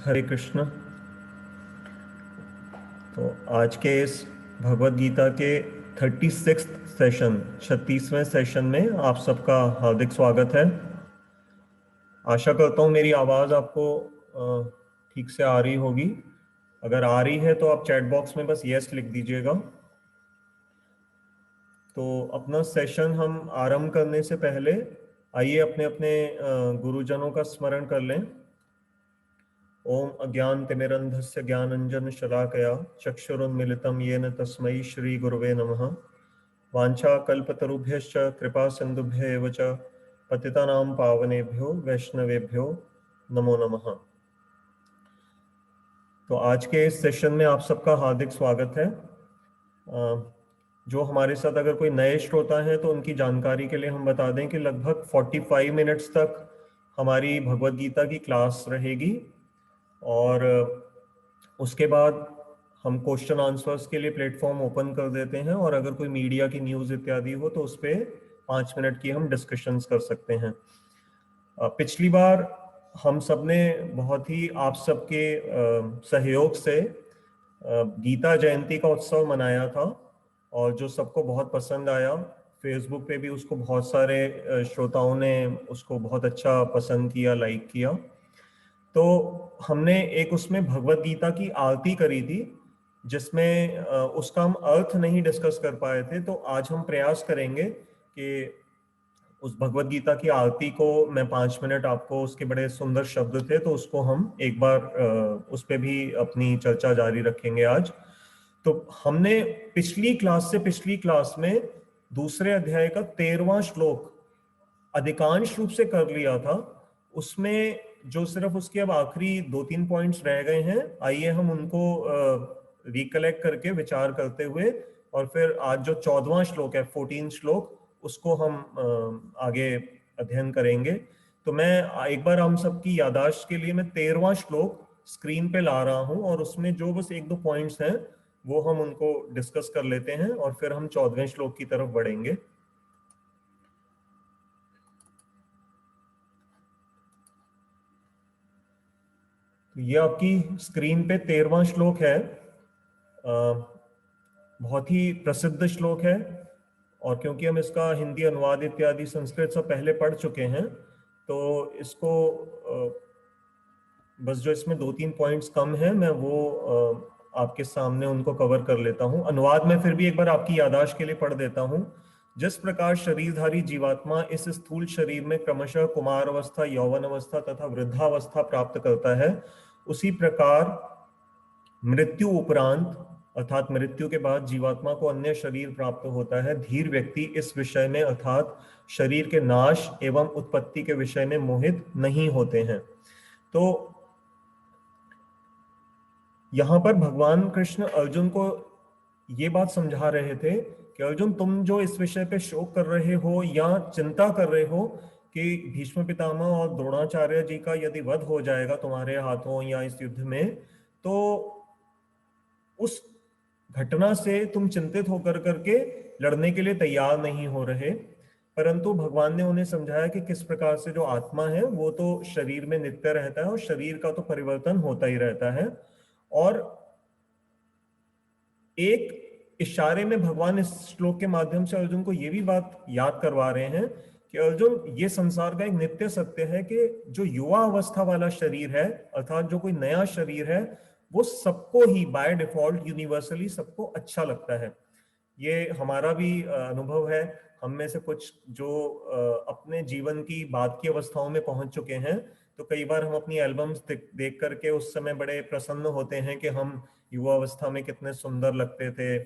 हरे कृष्ण। तो आज के इस भगवत गीता के 36th सेशन 36वें सेशन में आप सबका हार्दिक स्वागत है। आशा करता हूँ मेरी आवाज़ आपको ठीक से आ रही होगी। अगर आ रही है तो आप चैट बॉक्स में बस यस लिख दीजिएगा। तो अपना सेशन हम आरंभ करने से पहले आइए अपने अपने गुरुजनों का स्मरण कर लें। ओम अज्ञानतिमिरन्धस्य ज्ञानञ्जनशलाकया चक्षुरुन्मिलितं येन तस्मै श्रीगुरवे नमः। वाञ्छाकल्पतरुभ्यश्च कृपा सिन्धुभ्य एव च पतितानां पावनेभ्यो वैष्णवेभ्यो नमो नमः। तो आज के इस सेशन में आप सबका हार्दिक स्वागत है। जो हमारे साथ अगर कोई नए श्रोता हैं तो उनकी जानकारी के लिए हम बता दें कि लगभग 45 मिनट्स तक हमारी भगवत गीता की क्लास रहेगी और उसके बाद हम क्वेश्चन आंसर्स के लिए प्लेटफॉर्म ओपन कर देते हैं और अगर कोई मीडिया की न्यूज़ इत्यादि हो तो उस पर 5 मिनट की हम डिस्कशंस कर सकते हैं। पिछली बार हम सब ने बहुत ही आप सबके सहयोग से गीता जयंती का उत्सव मनाया था और जो सबको बहुत पसंद आया। फेसबुक पे भी उसको बहुत सारे श्रोताओं ने उसको बहुत अच्छा पसंद किया, लाइक किया। तो हमने एक उसमें भगवत गीता की आरती करी थी जिसमें उसका हम अर्थ नहीं डिस्कस कर पाए थे। तो आज हम प्रयास करेंगे कि उस भगवत गीता की आरती को मैं 5 मिनट आपको, उसके बड़े सुंदर शब्द थे तो उसको हम एक बार उस पर भी अपनी चर्चा जारी रखेंगे आज। तो हमने पिछली क्लास में दूसरे अध्याय का 13वां श्लोक अधिकांश रूप से कर लिया था। उसमें जो सिर्फ उसके अब आखिरी 2-3 पॉइंट्स रह गए हैं, आइए हम उनको रिकलेक्ट करके विचार करते हुए और फिर आज जो 14वां श्लोक है, 14 श्लोक, उसको हम आगे अध्ययन करेंगे। तो मैं एक बार हम सबकी यादाश्त के लिए मैं 13वां श्लोक स्क्रीन पे ला रहा हूं और उसमें जो बस 1-2 पॉइंट्स हैं वो हम उनको डिस्कस कर लेते हैं और फिर हम 14वें श्लोक की तरफ बढ़ेंगे। तो ये आपकी स्क्रीन पे 13वां श्लोक है। बहुत ही प्रसिद्ध श्लोक है और क्योंकि हम इसका हिंदी अनुवाद इत्यादि संस्कृत से पहले पढ़ चुके हैं तो इसको बस जो इसमें 2-3 पॉइंट्स कम हैं मैं वो आपके सामने उनको कवर कर लेता हूं। अनुवाद में फिर भी एक बार आपकी याददाश्त के लिए पढ़ देता हूं। जिस प्रकार शरीरधारी जीवात्मा इस स्थूल शरीर में क्रमशः कुमार अवस्था, यौवन अवस्था तथा वृद्धावस्था प्राप्त करता है, उसी प्रकार मृत्यु उपरांत अर्थात मृत्यु के बाद जीवात्मा को अन्य शरीर प्राप्त होता है। धीर व्यक्ति इस विषय में अर्थात शरीर के नाश एवं उत्पत्ति के विषय में मोहित नहीं होते हैं। तो यहां पर भगवान कृष्ण अर्जुन को ये बात समझा रहे थे कि अर्जुन, तुम जो इस विषय पे शोक कर रहे हो या चिंता कर रहे हो कि भीष्म पितामह और द्रोणाचार्य जी का यदि वध हो जाएगा तुम्हारे हाथों या इस युद्ध में, तो उस घटना से तुम चिंतित होकर करके लड़ने के लिए तैयार नहीं हो रहे। परंतु भगवान ने उन्हें समझाया कि किस प्रकार से जो आत्मा है वो तो शरीर में नित्य रहता है और शरीर का तो परिवर्तन होता ही रहता है। और एक इशारे में भगवान इस श्लोक के माध्यम से अर्जुन को ये भी बात याद करवा रहे हैं कि अर्जुन, ये संसार का एक नित्य सत्य है कि जो युवा अवस्था वाला शरीर है अर्थात जो कोई नया शरीर है वो सबको ही बाय डिफॉल्ट यूनिवर्सली सबको अच्छा लगता है। ये हमारा भी अनुभव है। हम में से कुछ जो अपने जीवन की बाद की अवस्थाओं में पहुंच चुके हैं तो कई बार हम अपनी एल्बम्स देख करके उस समय बड़े प्रसन्न होते हैं कि हम युवा अवस्था में कितने सुंदर लगते थे।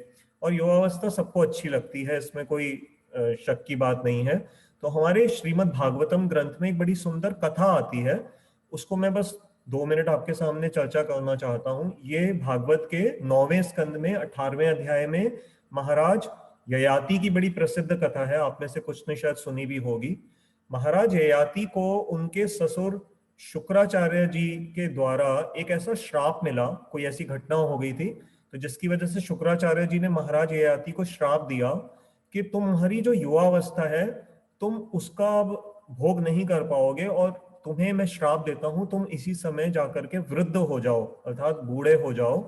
और युवा अवस्था सबको अच्छी लगती है, इसमें कोई शक की बात नहीं है। तो हमारे श्रीमद् भागवतम ग्रंथ में एक बड़ी सुंदर कथा आती है, उसको मैं बस 2 मिनट आपके सामने चर्चा करना चाहता हूँ। ये भागवत के 9वें स्कंद में 18वें अध्याय में महाराज ययाति की बड़ी प्रसिद्ध कथा है। आप में से कुछ ने शायद सुनी भी होगी। महाराज ययाति को उनके ससुर शुक्राचार्य जी के द्वारा एक ऐसा श्राप मिला, कोई ऐसी घटना हो गई थी तो जिसकी वजह से शुक्राचार्य जी ने महाराज ययाति को श्राप दिया कि तुम्हारी जो युवावस्था है तुम उसका अब भोग नहीं कर पाओगे और तुम्हें मैं श्राप देता हूं, तुम इसी समय जाकर के वृद्ध हो जाओ, अर्थात बूढ़े हो जाओ।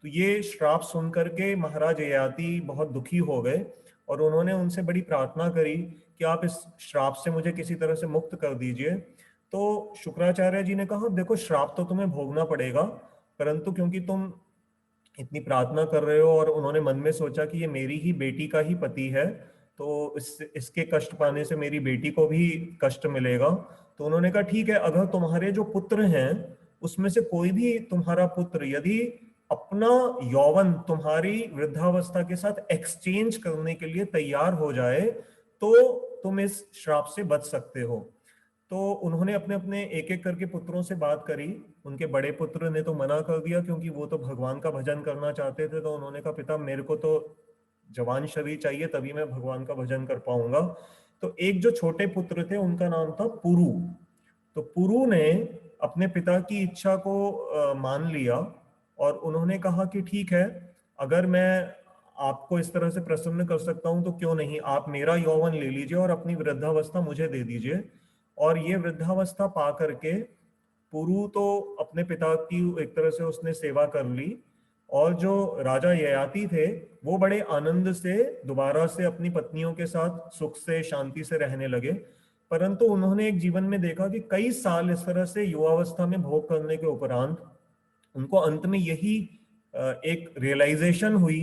तो ये श्राप सुन करके महाराज ययाति बहुत दुखी हो गए और उन्होंने उनसे बड़ी प्रार्थना करी कि आप इस श्राप से मुझे किसी तरह से मुक्त कर दीजिए। तो शुक्राचार्य जी ने कहा, देखो श्राप तो तुम्हें भोगना पड़ेगा, परंतु क्योंकि तुम इतनी प्रार्थना कर रहे हो, और उन्होंने मन में सोचा कि ये मेरी ही बेटी का ही पति है, तो इसके कष्ट पाने से मेरी बेटी को भी कष्ट मिलेगा। तो उन्होंने कहा ठीक है, अगर तुम्हारे जो पुत्र हैं उसमें से कोई भी तुम्हारा पुत्र यदि अपना यौवन तुम्हारी वृद्धावस्था के साथ एक्सचेंज करने के लिए तैयार हो जाए तो तुम इस श्राप से बच सकते हो। तो उन्होंने अपने अपने एक एक करके पुत्रों से बात करी। उनके बड़े पुत्र ने तो मना कर दिया क्योंकि वो तो भगवान का भजन करना चाहते थे। तो उन्होंने कहा, पिता मेरे को तो जवान शरीर चाहिए, तभी मैं भगवान का भजन कर पाऊंगा। तो एक जो छोटे पुत्र थे उनका नाम था पुरु। तो पुरु ने अपने पिता की इच्छा को मान लिया और उन्होंने कहा कि ठीक है, अगर मैं आपको इस तरह से प्रसन्न कर सकता हूं तो क्यों नहीं, आप मेरा यौवन ले लीजिए और अपनी वृद्धावस्था मुझे दे दीजिए। और ये वृद्धावस्था पा करके पुरु तो अपने पिता की एक तरह से उसने सेवा कर ली, और जो राजा ययाति थे वो बड़े आनंद से दोबारा से अपनी पत्नियों के साथ सुख से शांति से रहने लगे। परंतु उन्होंने एक जीवन में देखा कि कई साल इस तरह से युवावस्था में भोग करने के उपरांत उनको अंत में यही एक रियलाइजेशन हुई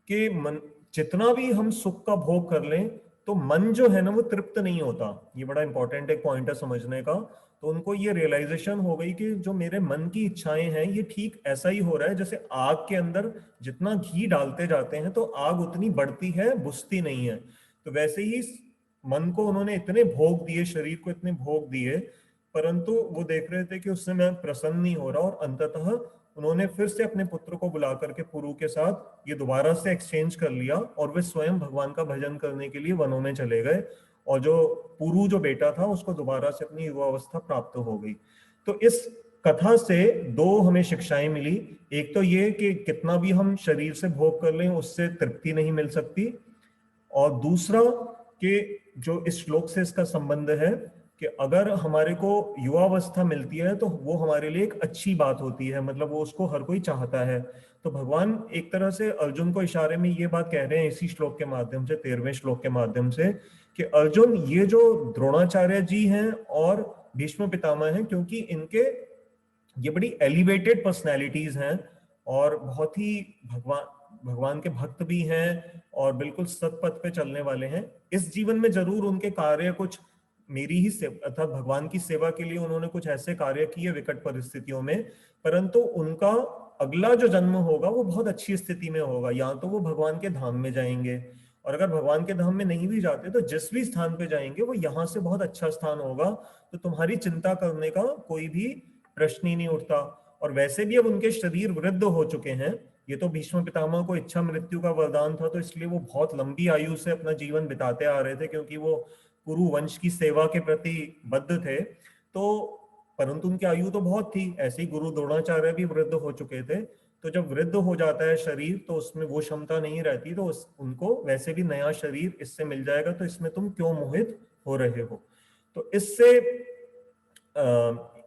कि मन जितना भी हम सुख का भोग कर लें तो मन जो है ना वो तृप्त नहीं होता। ये बड़ा इंपॉर्टेंट एक पॉइंट है समझने का। तो उनको ये रियलाइजेशन हो गई कि जो मेरे मन की इच्छाएं हैं ये ठीक ऐसा ही हो रहा है जैसे आग के अंदर जितना घी डालते जाते हैं तो आग उतनी बढ़ती है, बुझती नहीं है। तो वैसे ही मन को उन्होंने इतने भोग दिए, शरीर को इतने भोग दिए, परंतु वो देख रहे थे कि उससे मैं प्रसन्न नहीं हो रहा, और अंततः उन्होंने फिर से अपने पुत्र को बुला करके पुरु के साथ ये दोबारा से एक्सचेंज कर लिया और वे स्वयं भगवान का भजन करने के लिए वनों में चले गए। और जो पुरु जो बेटा था उसको दोबारा से अपनी युवावस्था प्राप्त हो गई। तो इस कथा से दो हमें शिक्षाएं मिली। एक तो ये कि कितना भी हम शरीर से भोग कर लें उससे तृप्ति नहीं मिल सकती, और दूसरा कि जो इस श्लोक से इसका संबंध है कि अगर हमारे को युवावस्था मिलती है तो वो हमारे लिए एक अच्छी बात होती है, मतलब वो उसको हर कोई चाहता है। तो भगवान एक तरह से अर्जुन को इशारे में ये बात कह रहे हैं इसी श्लोक के माध्यम से, 13वें श्लोक के माध्यम से, कि अर्जुन ये जो द्रोणाचार्य जी हैं और भीष्म पितामह हैं, क्योंकि इनके ये बड़ी एलिवेटेड पर्सनैलिटीज हैं और बहुत ही भगवान के भक्त भी हैं और बिल्कुल सतपथ पे चलने वाले हैं। इस जीवन में जरूर उनके कार्य कुछ मेरी ही अर्थात भगवान की सेवा के लिए उन्होंने कुछ ऐसे कार्य किए विकट परिस्थितियों में, परंतु उनका अगला जो जन्म होगा वो बहुत अच्छी स्थिति में होगा। या तो वो भगवान के धाम में जाएंगे, और अगर भगवान के धाम में नहीं भी जाते तो जिस भी स्थान पे जाएंगे वो यहाँ से बहुत अच्छा स्थान होगा। तो तुम्हारी चिंता करने का कोई भी प्रश्न ही नहीं उठता। और वैसे भी अब उनके शरीर वृद्ध हो चुके हैं। ये तो भीष्म पितामह को इच्छा मृत्यु का वरदान था, तो इसलिए वो बहुत लंबी आयु से अपना जीवन बिताते आ रहे थे, क्योंकि वो कुरु वंश की सेवा के प्रति बद्ध थे। तो परंतु उनकी आयु तो बहुत थी, ऐसे ही गुरु द्रोणाचार्य भी वृद्ध हो चुके थे। तो जब वृद्ध हो जाता है शरीर तो उसमें वो क्षमता नहीं रहती, तो उनको वैसे भी नया शरीर इससे मिल जाएगा, तो इसमें तुम क्यों मोहित हो रहे हो। तो इससे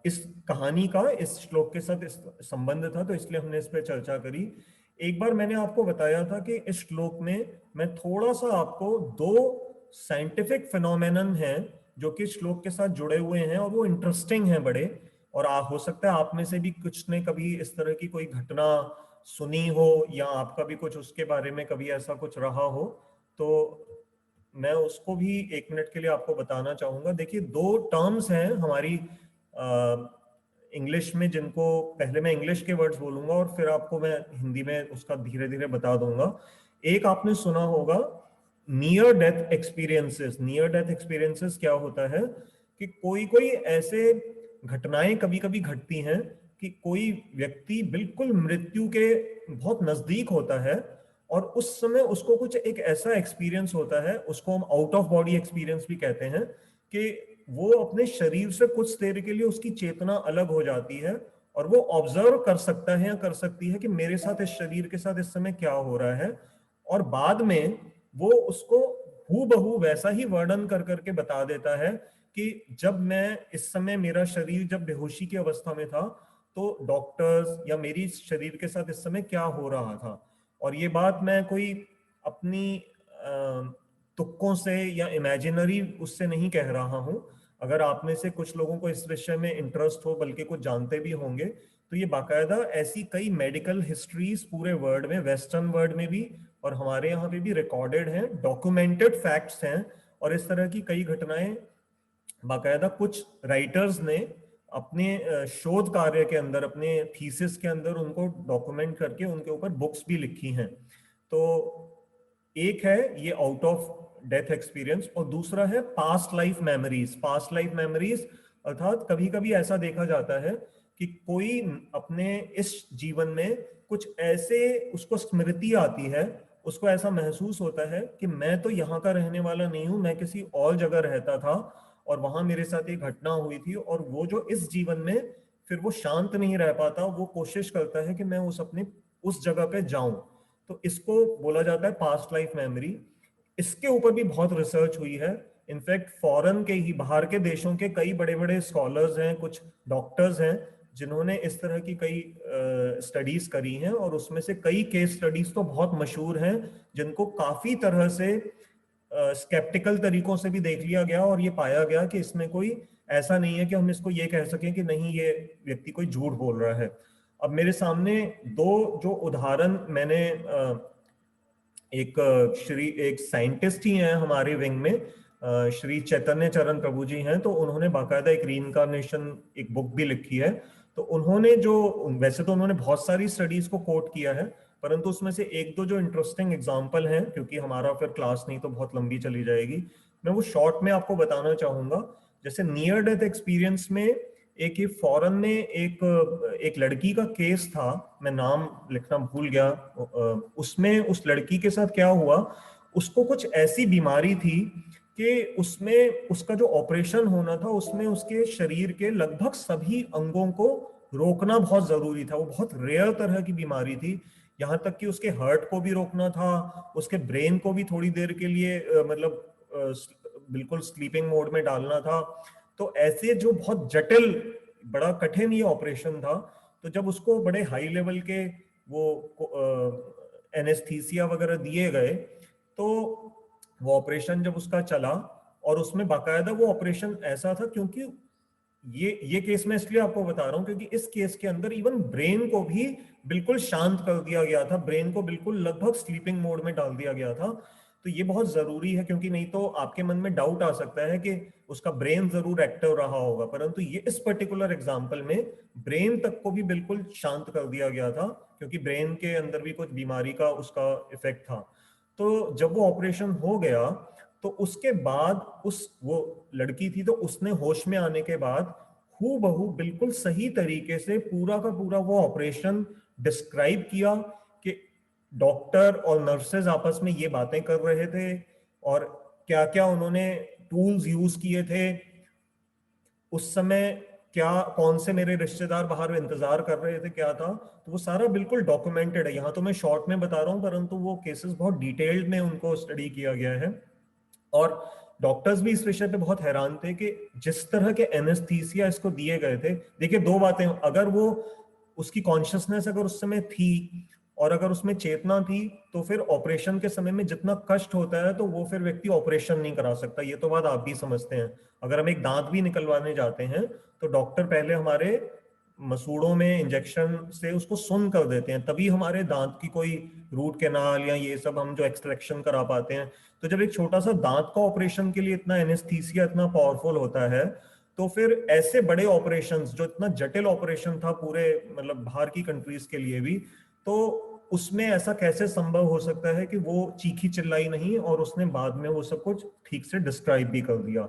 इस कहानी का इस श्लोक के साथ इस संबंध था, तो इसलिए हमने इस पर चर्चा करी। एक बार मैंने आपको बताया था कि इस श्लोक में मैं थोड़ा सा आपको दो साइंटिफिक फिनोमेनन हैं जो कि श्लोक के साथ जुड़े हुए हैं और वो इंटरेस्टिंग हैं बड़े। और हो सकता है आप में से भी कुछ ने कभी इस तरह की कोई घटना सुनी हो या आपका भी कुछ उसके बारे में कभी ऐसा कुछ रहा हो, तो मैं उसको भी एक मिनट के लिए आपको बताना चाहूंगा। देखिए, दो टर्म्स हैं हमारी इंग्लिश में, जिनको पहले मैं इंग्लिश के वर्ड्स बोलूंगा और फिर आपको मैं हिंदी में उसका धीरे धीरे बता दूंगा। एक आपने सुना होगा near death experiences. Near death experiences क्या होता है कि कोई कोई ऐसे घटनाएं कभी कभी घटती हैं कि कोई व्यक्ति बिल्कुल मृत्यु के बहुत नजदीक होता है और उस समय उसको कुछ एक ऐसा एक्सपीरियंस होता है, उसको हम आउट ऑफ बॉडी एक्सपीरियंस भी कहते हैं, कि वो अपने शरीर से कुछ देर के लिए उसकी चेतना अलग हो जाती है और वो ऑब्जर्व कर सकता है या कर सकती है कि मेरे साथ इस शरीर के साथ इस समय क्या हो रहा है। और बाद में वो उसको हूबहू वैसा ही वर्णन कर करके बता देता है कि जब मैं इस समय, मेरा शरीर जब बेहोशी की अवस्था में था, तो डॉक्टर्स या मेरी शरीर के साथ इस समय क्या हो रहा था। और ये बात मैं कोई अपनी तुक्कों से या इमेजिनरी उससे नहीं कह रहा हूं। अगर आप में से कुछ लोगों को इस विषय में इंटरेस्ट हो, बल्कि कुछ जानते भी होंगे, तो ये बाकायदा ऐसी कई मेडिकल हिस्ट्रीज पूरे वर्ल्ड में, वेस्टर्न वर्ल्ड में भी और हमारे यहाँ पे भी रिकॉर्डेड हैं, डॉक्यूमेंटेड फैक्ट्स हैं। और इस तरह की कई घटनाएं बाकायदा कुछ राइटर्स ने अपने शोध कार्य के अंदर, अपने थीसिस के अंदर उनको डॉक्यूमेंट करके उनके ऊपर बुक्स भी लिखी हैं। तो एक है ये आउट ऑफ डेथ एक्सपीरियंस, और दूसरा है past life memories. Past life memories अर्थात कभी कभी ऐसा देखा जाता है कि कोई अपने इस जीवन में कुछ ऐसे उसको स्मृति आती है, उसको ऐसा महसूस होता है कि मैं तो यहाँ का रहने वाला नहीं हूं, मैं किसी और जगह रहता था और वहां मेरे साथ एक घटना हुई थी। और वो जो इस जीवन में फिर वो शांत नहीं रह पाता, वो कोशिश करता है कि मैं उस जगह पे जाऊं। तो इसको बोला जाता है पास्ट लाइफ मेमोरी। इसके ऊपर भी बहुत रिसर्च हुई है। इनफैक्ट फॉरेन के ही, बाहर के देशों के कई बड़े बड़े स्कॉलर्स हैं, कुछ डॉक्टर्स हैं, जिन्होंने इस तरह की कई स्टडीज करी हैं, और उसमें से कई केस स्टडीज तो बहुत मशहूर हैं, जिनको काफी तरह से स्केप्टिकल तरीकों से भी देख लिया गया, और ये पाया गया कि इसमें कोई ऐसा नहीं है कि हम इसको ये कह सकें कि नहीं, ये व्यक्ति कोई झूठ बोल रहा है। अब मेरे सामने दो जो उदाहरण मैंने एक साइंटिस्ट ही हैं हमारे विंग में, श्री चैतन्य चरण प्रभु जी हैं, तो उन्होंने बाकायदा एक रीइंकार्नेशन एक बुक भी लिखी है। तो उन्होंने वैसे तो उन्होंने बहुत सारी स्टडीज को कोट किया है, परंतु उसमें से एक दो जो इंटरेस्टिंग एग्जांपल हैं, क्योंकि हमारा फिर क्लास नहीं तो बहुत लंबी चली जाएगी, मैं वो शॉर्ट में आपको बताना चाहूंगा। जैसे नियर डेथ एक्सपीरियंस में एक, ये फॉरेन में एक लड़की का केस था, मैं नाम लिखना भूल गया। उसमें उस लड़की के साथ क्या हुआ, उसको कुछ ऐसी बीमारी थी कि उसमें उसका जो ऑपरेशन होना था, उसमें उसके शरीर के लगभग सभी अंगों को रोकना बहुत जरूरी था। वो बहुत रेयर तरह की बीमारी थी, यहाँ तक कि उसके हार्ट को भी रोकना था, उसके ब्रेन को भी थोड़ी देर के लिए बिल्कुल स्लीपिंग मोड में डालना था। तो ऐसे जो बहुत जटिल, बड़ा कठिन ये ऑपरेशन था। तो जब उसको बड़े हाई लेवल के वो एनेस्थीसिया वगैरह दिए गए, तो वो ऑपरेशन जब उसका चला, और उसमें बाकायदा वो ऑपरेशन ऐसा था, क्योंकि ये केस मैं इसलिए आपको बता रहा हूं क्योंकि इस केस के अंदर इवन ब्रेन को भी बिल्कुल शांत कर दिया गया था, ब्रेन को बिल्कुल लगभग स्लीपिंग मोड में डाल दिया गया था। तो ये बहुत जरूरी है, क्योंकि नहीं तो आपके मन में डाउट आ सकता है कि उसका ब्रेन जरूर एक्टिव रहा होगा, परंतु ये इस पर्टिकुलर एग्जांपल में ब्रेन तक को भी बिल्कुल शांत कर दिया गया था, क्योंकि ब्रेन के अंदर भी कुछ बीमारी का उसका इफेक्ट था। तो जब वो ऑपरेशन हो गया, तो उसके बाद वो लड़की थी, तो उसने होश में आने के बाद हूबहू बिल्कुल सही तरीके से पूरा का पूरा वो ऑपरेशन डिस्क्राइब किया, कि डॉक्टर और नर्सेज आपस में ये बातें कर रहे थे, और क्या क्या उन्होंने टूल्स यूज किए थे उस समय, क्या कौन से मेरे रिश्तेदार बाहर इंतजार कर रहे थे, क्या था। तो वो सारा बिल्कुल डॉक्यूमेंटेड है। यहाँ तो मैं शॉर्ट में बता रहा हूँ, परंतु वो केसेस बहुत डिटेल्ड में उनको स्टडी किया गया है। और डॉक्टर्स भी इस विषय पे बहुत हैरान थे कि जिस तरह के एनेस्थीसिया इसको दिए गए थे। देखिए, दो बातें, अगर वो उसकी कॉन्शियसनेस अगर उस समय थी और अगर उसमें चेतना थी, तो फिर ऑपरेशन के समय में जितना कष्ट होता है, तो वो फिर व्यक्ति ऑपरेशन नहीं करा सकता। ये तो बात आप भी समझते हैं। अगर हम एक दांत भी निकलवाने जाते हैं, तो डॉक्टर पहले हमारे मसूड़ों में इंजेक्शन से उसको सुन्न कर देते हैं, तभी हमारे दांत की कोई रूट कैनाल या ये सब हम जो एक्सट्रैक्शन करा पाते हैं। तो जब एक छोटा सा दांत का ऑपरेशन के लिए इतना एनेस्थीसिया इतना पावरफुल होता है, तो फिर ऐसे बड़े ऑपरेशंस, जो इतना जटिल ऑपरेशन था पूरे मतलब बाहर की कंट्रीज के लिए भी, तो उसमें ऐसा कैसे संभव हो सकता है कि वो चीखी चिल्लाई नहीं, और उसने बाद में वो सब कुछ ठीक से डिस्क्राइब भी कर दिया।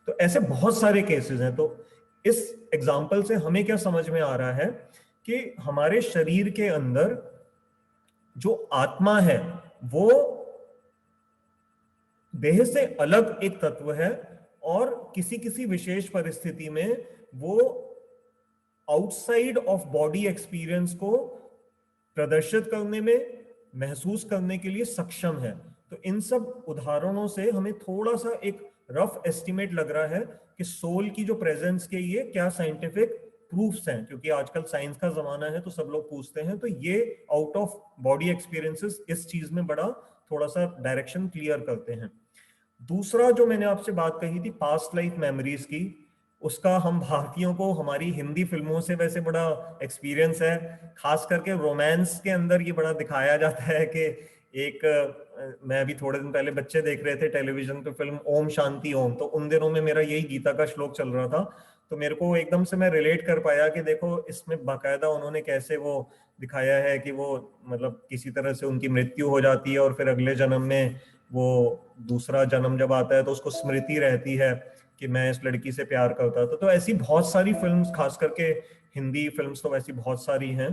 तो ऐसे बहुत सारे केसेस हैं। तो इस एग्जाम्पल से हमें क्या समझ में आ रहा है कि हमारे शरीर के अंदर जो आत्मा है, वो देह से अलग एक तत्व है, और किसी किसी विशेष परिस्थिति में वो आउटसाइड ऑफ बॉडी एक्सपीरियंस को प्रदर्शित करने में, महसूस करने के लिए सक्षम है। तो इन सब उदाहरणों से हमें थोड़ा सा एक रफ एस्टिमेट लग रहा है कि सोल की जो प्रेजेंस के ये क्या साइंटिफिक प्रूफ्स हैं, क्योंकि आजकल साइंस का जमाना है तो सब लोग पूछते हैं। तो ये आउट ऑफ बॉडी एक्सपीरियंसेस इस चीज में बड़ा थोड़ा सा डायरेक्शन क्लियर करते हैं। दूसरा जो मैंने आपसे बात कही थी पास्ट लाइफ मेमोरीज की, उसका हम भारतीयों को हमारी हिंदी फिल्मों से वैसे बड़ा एक्सपीरियंस है। खास करके रोमांस के अंदर ये बड़ा दिखाया जाता है कि एक मैं अभी थोड़े दिन पहले बच्चे देख रहे थे टेलीविजन पे फिल्म ओम शांति ओम, तो उन दिनों में मेरा यही गीता का श्लोक चल रहा था। तो मेरे को एकदम से मैं रिलेट कर पाया कि देखो इसमें बाकायदा उन्होंने कैसे वो दिखाया है कि वो मतलब किसी तरह से उनकी मृत्यु हो जाती है और फिर अगले जन्म में वो दूसरा जन्म जब आता है तो उसको स्मृति रहती है कि मैं इस लड़की से प्यार करता था। तो ऐसी बहुत सारी फिल्म्स, खास करके हिंदी फिल्म्स तो वैसी बहुत सारी हैं।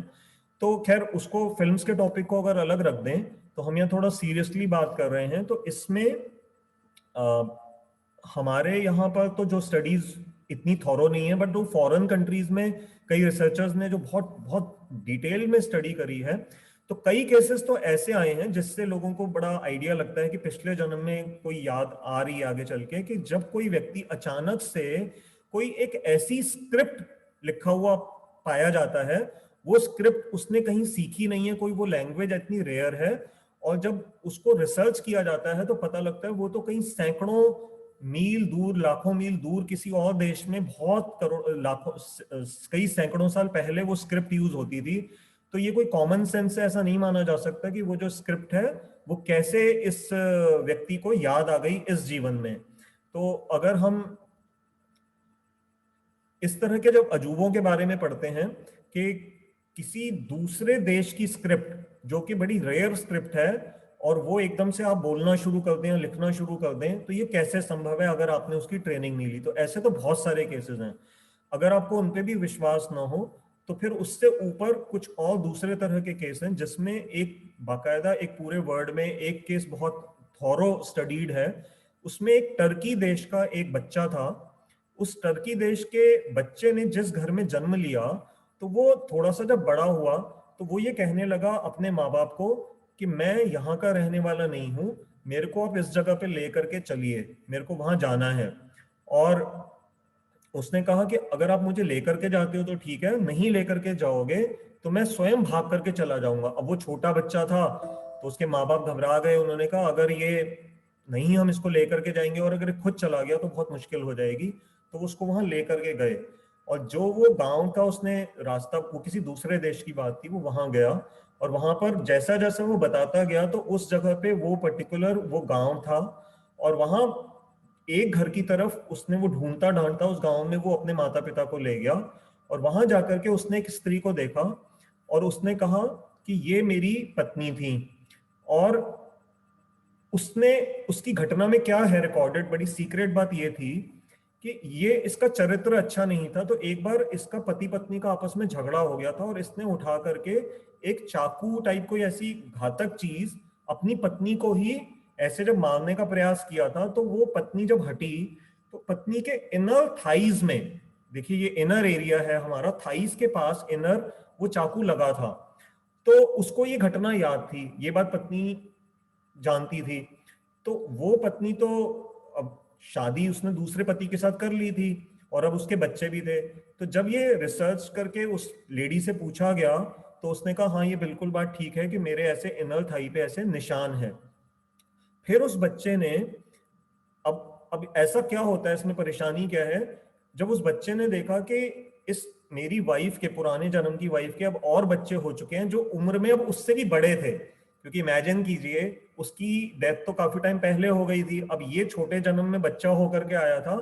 तो खैर उसको फिल्म्स के टॉपिक को अगर अलग रख दें तो हम यहाँ थोड़ा सीरियसली बात कर रहे हैं। तो इसमें हमारे यहाँ पर तो जो स्टडीज इतनी थॉरो नहीं है, बट जो फॉरेन कंट्रीज में कई रिसर्चर्स ने जो बहुत बहुत डिटेल में स्टडी करी है, तो कई केसेस तो ऐसे आए हैं जिससे लोगों को बड़ा आइडिया लगता है कि पिछले जन्म में कोई याद आ रही है आगे चल के, कि जब कोई व्यक्ति अचानक से कोई एक ऐसी स्क्रिप्ट लिखा हुआ पाया जाता है, वो स्क्रिप्ट उसने कहीं सीखी नहीं है, कोई वो लैंग्वेज इतनी रेयर है, और जब उसको रिसर्च किया जाता है तो पता लगता है वो तो कहीं सैकड़ों मील दूर, लाखों मील दूर किसी और देश में बहुत करोड़ लाखों कई सैकड़ों साल पहले वो स्क्रिप्ट यूज होती थी। तो ये कोई कॉमन सेंस से ऐसा नहीं माना जा सकता कि वो जो स्क्रिप्ट है वो कैसे इस व्यक्ति को याद आ गई इस जीवन में। तो अगर हम इस तरह के जब अजूबों के बारे में पढ़ते हैं कि किसी दूसरे देश की स्क्रिप्ट जो कि बड़ी रेयर स्क्रिप्ट है और वो एकदम से आप बोलना शुरू कर दें, लिखना शुरू कर दें, तो ये कैसे संभव है अगर आपने उसकी ट्रेनिंग नहीं ली। तो ऐसे तो बहुत सारे केसेस हैं। अगर आपको उन पे भी विश्वास ना हो तो फिर उससे ऊपर कुछ और दूसरे तरह के केस हैं जिसमें एक बाकायदा एक पूरे वर्ल्ड में एक केस बहुत थॉरो स्टडीड है। उसमें एक टर्की देश का एक बच्चा था। उस टर्की देश के बच्चे ने जिस घर में जन्म लिया, तो वो थोड़ा सा जब बड़ा हुआ तो वो ये कहने लगा अपने माँ बाप को कि मैं यहाँ का रहने वाला नहीं हूँ, मेरे को आप इस जगह पे लेकर के चलिए, मेरे को वहां जाना है। और उसने कहा कि अगर आप मुझे लेकर के जाते हो तो ठीक है, नहीं लेकर के जाओगे तो मैं स्वयं भाग करके चला जाऊंगा। अब वो छोटा बच्चा था तो उसके माँ बाप घबरा गए। उन्होंने कहा अगर ये नहीं हम इसको लेकर के जाएंगे और अगर खुद चला गया तो बहुत मुश्किल हो जाएगी। तो उसको वहां लेकर के गए और जो वो गांव का उसने रास्ता, वो किसी दूसरे देश की बात थी, वो वहां गया और वहां पर जैसा जैसा वो बताता गया तो उस जगह पे वो पर्टिकुलर वो गांव था। और वहां एक घर की तरफ उसने वो ढूंढता ढांढता उस गांव में वो अपने माता पिता को ले गया और वहां जाकर के उसने एक स्त्री को देखा और उसने कहा कि ये मेरी पत्नी थी। और उसने उसकी घटना में क्या है रिकॉर्डेड, बड़ी सीक्रेट बात ये थी कि ये इसका चरित्र अच्छा नहीं था। तो एक बार इसका पति पत्नी का आपस में झगड़ा हो गया था और इसने उठा करके एक चाकू टाइप कोई ऐसी घातक चीज अपनी पत्नी को ही ऐसे जब मारने का प्रयास किया था। तो वो पत्नी जब हटी तो पत्नी के इनर थाइज में, देखिए ये इनर एरिया है हमारा, थाइज के पास इनर वो चाकू लगा था। तो उसको ये घटना याद थी, ये बात पत्नी जानती थी। तो वो पत्नी तो अब शादी उसने दूसरे पति के साथ कर ली थी और अब उसके बच्चे भी थे। तो जब ये रिसर्च करके उस लेडी से पूछा गया तो उसने कहा हाँ ये बिल्कुल बात ठीक है कि मेरे ऐसे इनर थाई पे ऐसे निशान है। फिर उस बच्चे ने, अब ऐसा क्या होता है, इसमें परेशानी क्या है, जब उस बच्चे ने देखा कि इस मेरी वाइफ के, पुराने जन्म की वाइफ के अब और बच्चे हो चुके हैं जो उम्र में अब उससे भी बड़े थे, क्योंकि इमेजिन कीजिए उसकी डेथ तो काफी टाइम पहले हो गई थी, अब ये छोटे जन्म में बच्चा होकर के आया था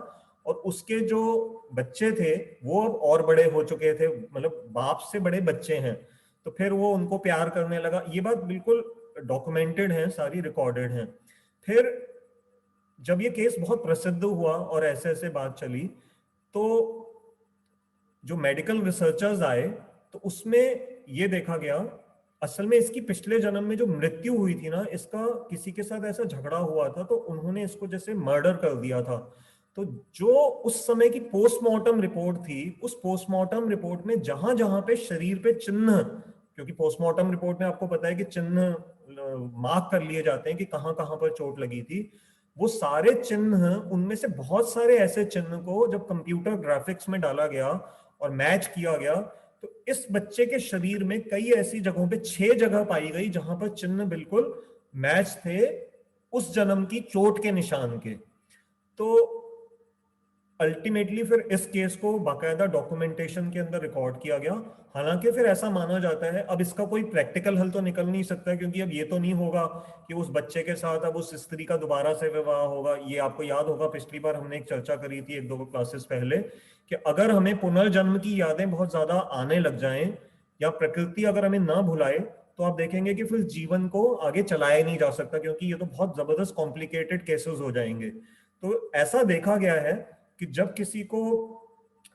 और उसके जो बच्चे थे वो अब और बड़े हो चुके थे, मतलब बाप से बड़े बच्चे हैं। तो फिर वो उनको प्यार करने लगा। ये बात बिल्कुल डॉक्यूमेंटेड है, सारी रिकॉर्डेड है। फिर जब ये केस बहुत प्रसिद्ध हुआ और ऐसे ऐसे बात चली तो जो मेडिकल रिसर्चर्स आए तो उसमें ये देखा गया असल में इसकी पिछले जन्म में जो मृत्यु हुई थी ना, इसका किसी के साथ ऐसा झगड़ा हुआ था तो उन्होंने इसको जैसे मर्डर कर दिया था। तो जो उस समय की पोस्टमार्टम रिपोर्ट थी, उस पोस्टमार्टम रिपोर्ट में जहां जहां पे शरीर पे चिन्ह, क्योंकि पोस्टमार्टम रिपोर्ट में आपको पता है कि चिन्ह मार्क कर लिए जाते हैं कि कहाँ कहाँ पर चोट लगी थी। वो सारे चिन्ह, उनमें से बहुत सारे ऐसे चिन्ह को जब कंप्यूटर ग्राफिक्स में डाला गया और मैच किया गया, तो इस बच्चे के शरीर में कई ऐसी जगहों पे 6 जगह पाई गई जहां पर चिन्ह बिल्कुल मैच थे उस जन्म की चोट के निशान के। तो अल्टीमेटली फिर इस केस को बाकायदा डॉक्यूमेंटेशन के अंदर रिकॉर्ड किया गया। हालांकि फिर ऐसा माना जाता है, अब इसका कोई प्रैक्टिकल हल तो निकल नहीं सकता, क्योंकि अब ये तो नहीं होगा कि उस बच्चे के साथ अब उस स्त्री का दोबारा से विवाह होगा। ये आपको याद होगा पिछली बार हमने एक चर्चा करी थी 1-2 क्लासेस पहले, कि अगर हमें पुनर्जन्म की यादें बहुत ज्यादा आने लग जाएं या प्रकृति अगर हमें ना भुलाए, तो आप देखेंगे कि फिर जीवन को आगे चलाया नहीं जा सकता, क्योंकि ये तो बहुत जबरदस्त कॉम्प्लिकेटेड केसेस हो जाएंगे। तो ऐसा देखा गया है कि जब किसी को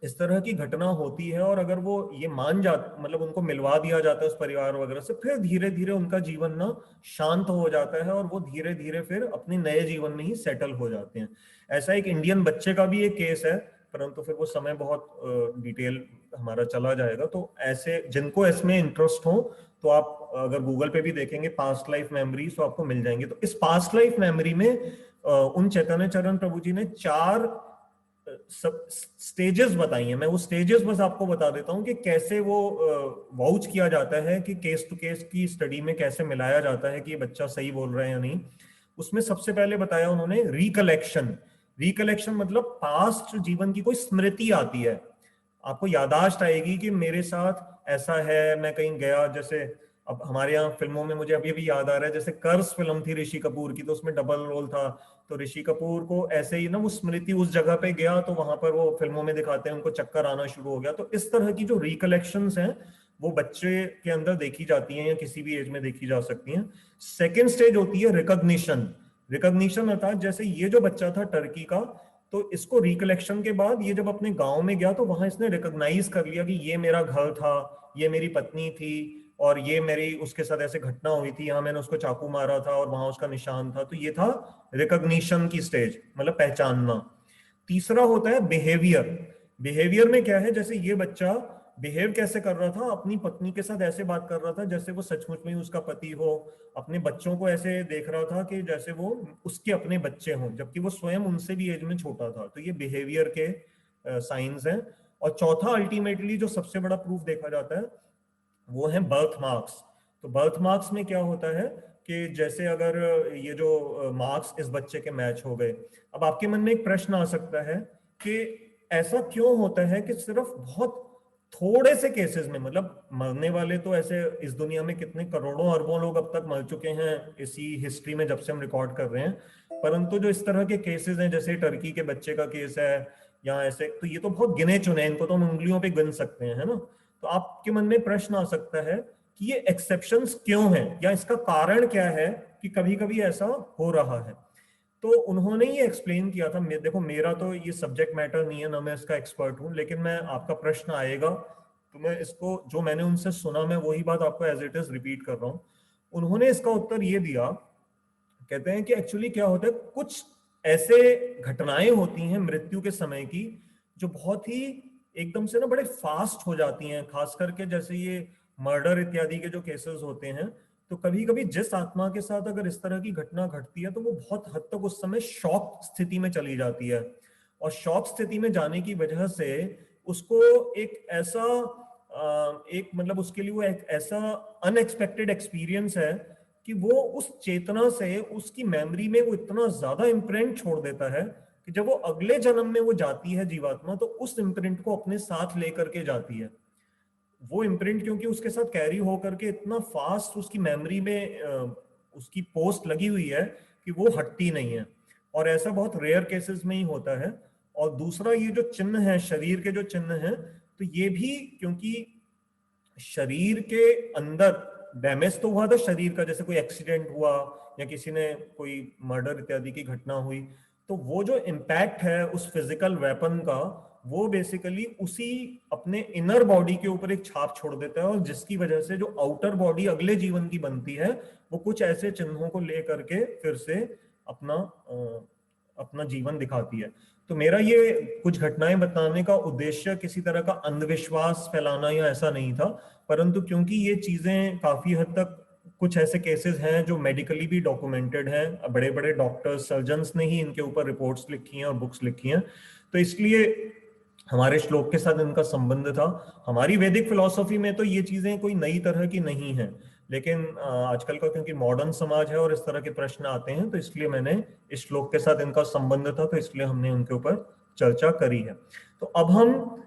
इस तरह की घटना होती है और अगर वो ये मान जाते, मतलब उनको मिलवा दिया जाता है उस परिवार वगैरह से, फिर धीरे धीरे उनका जीवन ना शांत हो जाता है और वो धीरे धीरे फिर अपने नए जीवन में ही सेटल हो जाते हैं। ऐसा एक इंडियन बच्चे का भी एक केस है, परंतु फिर वो समय बहुत डिटेल हमारा चला जाएगा। तो ऐसे जिनको इसमें इंटरेस्ट हो तो आप अगर गूगल पे भी देखेंगे पास्ट लाइफ मेमोरीज, तो आपको मिल जाएंगे। तो इस पास्ट लाइफ मेमोरी में उन चैतन्य चरण प्रभु जी ने 4 सब स्टेजेस बताई हैं। मैं वो स्टेजेस बस आपको बता देता हूं कि कैसे वो वाउच किया जाता है कि केस टू केस की स्टडी में कैसे मिलाया जाता है कि ये बच्चा सही बोल रहा है या नहीं। उसमें सबसे पहले बताया उन्होंने रिकलेक्शन। रिकलेक्शन मतलब पास्ट जीवन की कोई स्मृति आती है, आपको यादाश्त आएगी कि मेरे साथ ऐसा है, मैं कहीं गया। जैसे अब हमारे यहाँ फिल्मों में मुझे अभी भी याद आ रहा है, जैसे कर्ज फिल्म थी ऋषि कपूर की, तो उसमें डबल रोल था। तो ऋषि कपूर को ऐसे ही ना वो स्मृति उस जगह पे गया, तो वहां पर वो फिल्मों में दिखाते हैं उनको चक्कर आना शुरू हो गया। तो इस तरह की जो रिकलेक्शंस हैं वो बच्चे के अंदर देखी जाती हैं या किसी भी एज में देखी जा सकती हैं। सेकेंड स्टेज होती है रिकॉग्निशन। रिकॉग्निशन अर्थात जैसे ये जो बच्चा था टर्की का, तो इसको रिकलेक्शन के बाद ये जब अपने गांव में गया तो वहां इसने रिकॉग्नाइज कर लिया कि ये मेरा घर था, ये मेरी पत्नी थी, और ये मेरी उसके साथ ऐसे घटना हुई थी, यहाँ मैंने उसको चाकू मारा था और वहां उसका निशान था। तो ये था रिकॉग्निशन की स्टेज, मतलब पहचानना। तीसरा होता है बिहेवियर। बिहेवियर में क्या है, जैसे ये बच्चा बिहेव कैसे कर रहा था, अपनी पत्नी के साथ ऐसे बात कर रहा था जैसे वो सचमुच में ही उसका पति हो। अपने बच्चों को ऐसे देख रहा था कि जैसे वो उसके अपने बच्चे हों, जबकि वो स्वयं उनसे भी एज में छोटा था। तो ये बिहेवियर के साइंस हैं। और चौथा अल्टीमेटली जो सबसे बड़ा प्रूफ देखा जाता है वो है बर्थ मार्क्स। तो बर्थ मार्क्स में क्या होता है कि जैसे अगर ये जो मार्क्स इस बच्चे के मैच हो गए, अब आपके मन में एक प्रश्न आ सकता है कि ऐसा क्यों होता है कि सिर्फ बहुत थोड़े से केसेस में, मतलब मरने वाले तो ऐसे इस दुनिया में कितने करोड़ों अरबों लोग अब तक मर चुके हैं इसी हिस्ट्री में जब से हम रिकॉर्ड कर रहे हैं, परंतु जो इस तरह के केसेस हैं जैसे टर्की के बच्चे का केस है या ऐसे, तो ये तो बहुत गिने चुने हैं, इनको तो हम उंगलियों पे गिन सकते हैं, है ना। तो आपके मन में प्रश्न आ सकता है कि ये एक्सेप्शंस क्यों हैं या इसका कारण क्या है कि कभी कभी ऐसा हो रहा है। तो उन्होंने ये एक्सप्लेन किया था। देखो मेरा तो ये सब्जेक्ट मैटर नहीं है, ना मैं इसका एक्सपर्ट हूं, लेकिन मैं आपका प्रश्न आएगा तो मैं इसको जो मैंने उनसे सुना मैं वही बात आपको एज इट इज रिपीट कर रहा हूं। उन्होंने इसका उत्तर ये दिया, कहते हैं कि एक्चुअली क्या होता है, कुछ ऐसे घटनाएं होती हैं मृत्यु के समय की जो बहुत ही एकदम से ना बड़े फास्ट हो जाती हैं, खास करके जैसे ये मर्डर इत्यादि के जो केसेस होते हैं। तो कभी कभी जिस आत्मा के साथ अगर इस तरह की घटना घटती है तो वो बहुत हद तक उस समय शॉक स्थिति में चली जाती है, और शॉक स्थिति में जाने की वजह से उसको एक ऐसा एक मतलब उसके लिए वो एक ऐसा अनएक्सपेक्टेड एक्सपीरियंस है कि वो उस चेतना से उसकी मेमोरी में वो इतना ज्यादा इम्प्रिंट छोड़ देता है कि जब वो अगले जन्म में वो जाती है जीवात्मा, तो उस इम्प्रिंट को अपने साथ लेकर के जाती है। वो इम्प्रिंट क्योंकि उसके साथ कैरी होकर के इतना फास्ट उसकी मेमोरी में उसकी पोस्ट लगी हुई है कि वो हटती नहीं है, और ऐसा बहुत रेयर केसेस में ही होता है। और दूसरा ये जो चिन्ह है, शरीर के जो चिन्ह हैं, तो ये भी क्योंकि शरीर के अंदर डैमेज तो हुआ था शरीर का, जैसे कोई एक्सीडेंट हुआ या किसी ने कोई मर्डर इत्यादि की घटना हुई, तो वो जो इम्पैक्ट है उस फिजिकल वेपन का, वो बेसिकली उसी अपने इनर बॉडी के ऊपर एक छाप छोड़ देता है, और जिसकी वजह से जो आउटर बॉडी अगले जीवन की बनती है वो कुछ ऐसे चिन्हों को लेकर के फिर से अपना अपना जीवन दिखाती है। तो मेरा ये कुछ घटनाएं बताने का उद्देश्य किसी तरह का अंधविश्वास फैलाना या ऐसा नहीं था, परंतु क्योंकि ये चीजें काफी हद तक कुछ ऐसे केसेस हैं जो मेडिकली भी डॉक्यूमेंटेड हैं, बड़े बड़े डॉक्टर्स सर्जन्स ने ही इनके ऊपर रिपोर्ट्स लिखी हैं और बुक्स लिखी हैं, तो इसलिए हमारे श्लोक के साथ इनका संबंध था। हमारी वैदिक फिलॉसफी में तो ये चीजें कोई नई तरह की नहीं है, लेकिन आजकल का क्योंकि मॉडर्न समाज है और इस तरह के प्रश्न आते हैं, तो इसलिए मैंने इस श्लोक के साथ इनका संबंध था, तो इसलिए हमने उनके ऊपर चर्चा करी है। तो अब हम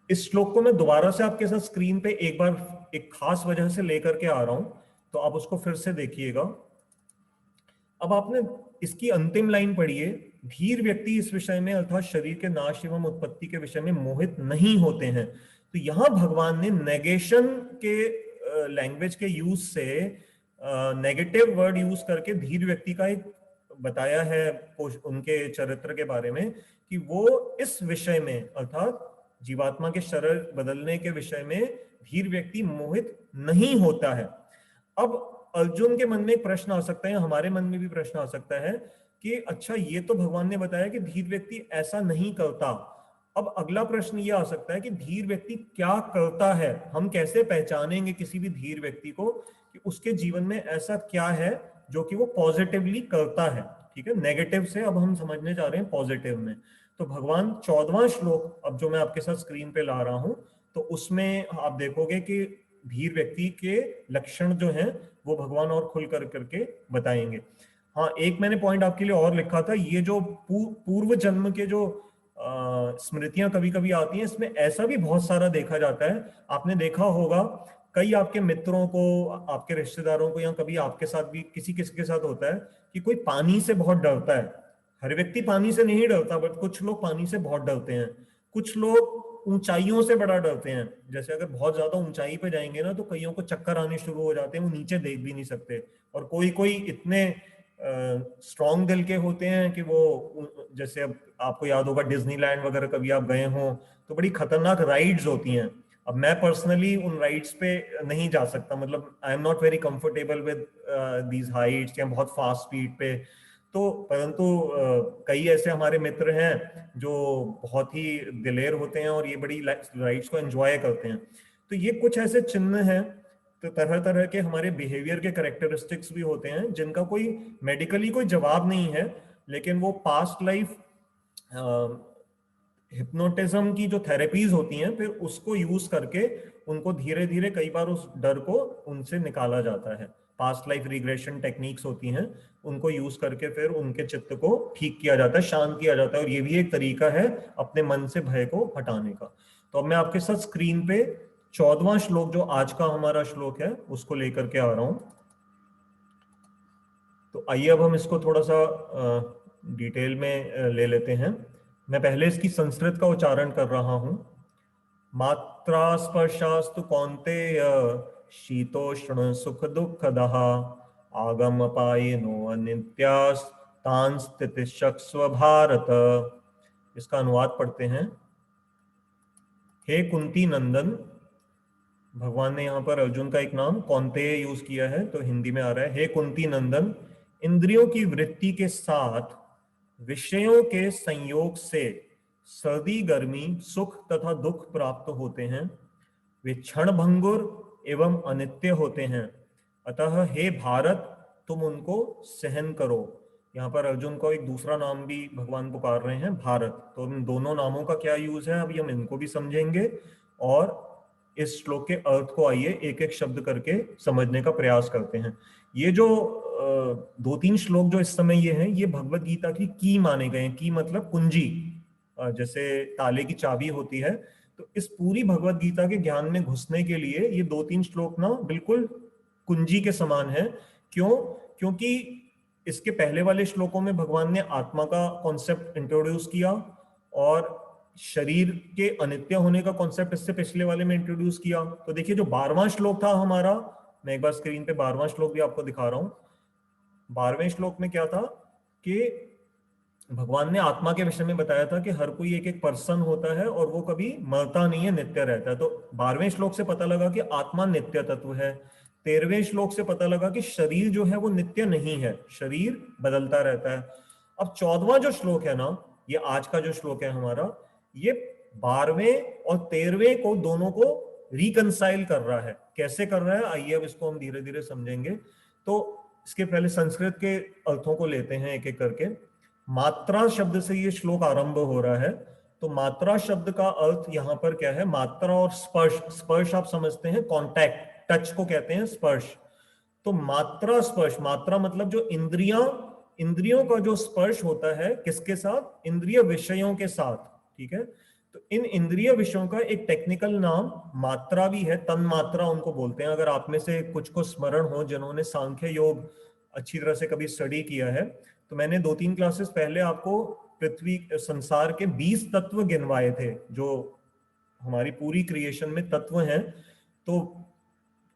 इस श्लोक को मैं दोबारा से आपके साथ स्क्रीन पे एक बार एक खास वजह से लेकर के आ रहा हूं, तो आप उसको फिर से देखिएगा। अब आपने इसकी अंतिम लाइन पढ़िए, धीर व्यक्ति इस विषय में अर्थात शरीर के नाश एवं उत्पत्ति के विषय में मोहित नहीं होते हैं। तो यहां भगवान ने नेगेशन के लैंग्वेज के यूज से नेगेटिव वर्ड यूज करके धीर व्यक्ति का एक बताया है उनके चरित्र के बारे में, कि वो इस विषय में अर्थात जीवात्मा के शरीर बदलने के विषय में धीर व्यक्ति मोहित नहीं होता है। अब अर्जुन के मन में एक प्रश्न आ सकता है, हमारे मन में भी प्रश्न आ सकता है कि अच्छा ये तो भगवान ने बताया कि धीर व्यक्ति ऐसा नहीं करता। अब अगला प्रश्न ये आ सकता है कि धीर व्यक्ति क्या करता है, हम कैसे पहचानेंगे किसी भी धीर व्यक्ति को कि उसके जीवन में ऐसा क्या है जो कि वो पॉजिटिवली करता है। ठीक है, नेगेटिव से अब हम समझने जा रहे हैं पॉजिटिव में। तो भगवान 14वां श्लोक अब जो मैं आपके साथ स्क्रीन पे ला रहा हूं, तो उसमें आप देखोगे कि धीर व्यक्ति के लक्षण जो हैं वो भगवान और खुल करके बताएंगे। हाँ, एक मैंने पॉइंट आपके लिए और लिखा था, ये जो पूर्व जन्म के जो स्मृतियां कभी कभी आती हैं, इसमें ऐसा भी बहुत सारा देखा जाता है। आपने देखा होगा कई आपके मित्रों को, आपके रिश्तेदारों को, या कभी आपके साथ भी किसी किसी के साथ होता है कि कोई पानी से बहुत डरता है। हर व्यक्ति पानी से नहीं डरता, बट कुछ लोग पानी से बहुत डरते हैं। कुछ लोग ऊंचाइयों से बड़ा डरते हैं, जैसे अगर बहुत ज्यादा ऊंचाई पे जाएंगे ना तो कईयों को चक्कर आने शुरू हो जाते हैं, वो नीचे देख भी नहीं सकते। और कोई कोई इतने स्ट्रॉन्ग दिल के होते हैं कि वो, जैसे अब आपको याद होगा डिज्नीलैंड वगैरह कभी आप गए हो तो बड़ी खतरनाक राइड्स होती हैं। अब मैं पर्सनली उन राइड्स पे नहीं जा सकता, मतलब I am not very comfortable with these Heights या बहुत फास्ट स्पीड पे। तो परंतु कई ऐसे हमारे मित्र हैं जो बहुत ही दिलेर होते हैं और ये बड़ी राइड्स को एंजॉय करते हैं। तो ये कुछ ऐसे चिन्ह हैं, तो तरह तरह के हमारे बिहेवियर के कैरेक्टरिस्टिक्स भी होते हैं जिनका कोई मेडिकली कोई जवाब नहीं है, लेकिन वो पास्ट लाइफ हिप्नोटिज्म की जो थेरेपीज होती हैं फिर उसको यूज करके उनको धीरे धीरे कई बार उस डर को उनसे निकाला जाता है। पास्ट लाइफ रिग्रेशन टेक्निक्स होती हैं, उनको यूज करके फिर उनके चित्त को ठीक किया जाता है, शांत किया जाता है, और ये भी एक तरीका है अपने मन से भय को हटाने का। तो अब मैं आपके साथ स्क्रीन पे 14वां श्लोक जो आज का हमारा श्लोक है उसको लेकर के आ रहा हूं। तो आइए अब हम इसको थोड़ा सा डिटेल में ले लेते हैं। मैं पहले इसकी संस्कृत का उच्चारण कर रहा हूं। मात्रा स्पर्शास्तु कौन्तेय शीतोष्ण सुख दुःखदः आगम पायिनो अनित्यास्तान् स्थितिशक्स्व भारत। इसका अनुवाद पढ़ते हैं। हे कुंती नंदन, भगवान ने यहाँ पर अर्जुन का एक नाम कौन्तेय यूज किया है, तो हिंदी में आ रहा है, हे कुंती नंदन, इंद्रियों की वृत्ति के साथ विषयों के संयोग से सर्दी गर्मी सुख तथा दुख प्राप्त होते हैं। वे क्षण भंगुर एवं अनित्य होते हैं, अतः हे भारत तुम उनको सहन करो। यहाँ पर अर्जुन को एक दूसरा नाम भी भगवान पुकार रहे हैं, भारत। तो इन दोनों नामों का क्या यूज है अभी हम इनको भी समझेंगे, और इस श्लोक के अर्थ को आइए एक एक शब्द करके समझने का प्रयास करते हैं। ये जो 2-3 श्लोक जो इस समय ये हैं, ये भगवत गीता की माने गए हैं। की मतलब कुंजी, जैसे ताले की चाबी होती है। तो इस पूरी भगवत गीता के ज्ञान में घुसने के लिए ये 2-3 श्लोक ना बिल्कुल कुंजी के समान है। क्यों? क्योंकि इसके पहले वाले श्लोकों में भगवान ने आत्मा का कॉन्सेप्ट इंट्रोड्यूस किया, और शरीर के अनित्य होने का कॉन्सेप्ट इससे पिछले वाले में इंट्रोड्यूस किया। तो देखिए जो 12वां श्लोक था हमारा, मैं एक बार स्क्रीन पे 12वां श्लोक भी आपको दिखा रहा हूं। 12वें श्लोक में क्या था कि भगवान ने आत्मा के विषय में बताया था कि हर कोई एक एक पर्सन होता है और वो कभी मरता नहीं है, नित्य रहता है। तो 12वें श्लोक से पता लगा कि आत्मा नित्य तत्व है। 13वें श्लोक से पता लगा कि शरीर जो है वो नित्य नहीं है, शरीर बदलता रहता है। अब 14वां जो श्लोक है ना, ये आज का जो श्लोक है हमारा, ये 12वें और 13वें को दोनों को रिकंसाइल कर रहा है। कैसे कर रहा है, आइए अब इसको हम धीरे धीरे समझेंगे। तो इसके पहले संस्कृत के अर्थों को लेते हैं एक एक करके। मात्रा शब्द से ये श्लोक आरंभ हो रहा है। तो मात्रा शब्द का अर्थ यहाँ पर क्या है, मात्रा और स्पर्श। स्पर्श आप समझते हैं, कॉन्टैक्ट, टच को कहते हैं स्पर्श। तो मात्रा स्पर्श, मात्रा मतलब जो इंद्रियों का जो स्पर्श होता है किसके साथ, इंद्रिय विषयों के साथ, ठीक है। तो इन इंद्रिय विषयों का एक टेक्निकल नाम मात्रा भी है, तन मात्रा उनको बोलते हैं। अगर आप में से कुछ को स्मरण हो जिन्होंने सांख्य योग अच्छी तरह से कभी स्टडी किया है, तो मैंने 2-3 क्लासेस पहले आपको पृथ्वी संसार के 20 तत्व गिनवाए थे जो हमारी पूरी क्रिएशन में तत्व हैं। तो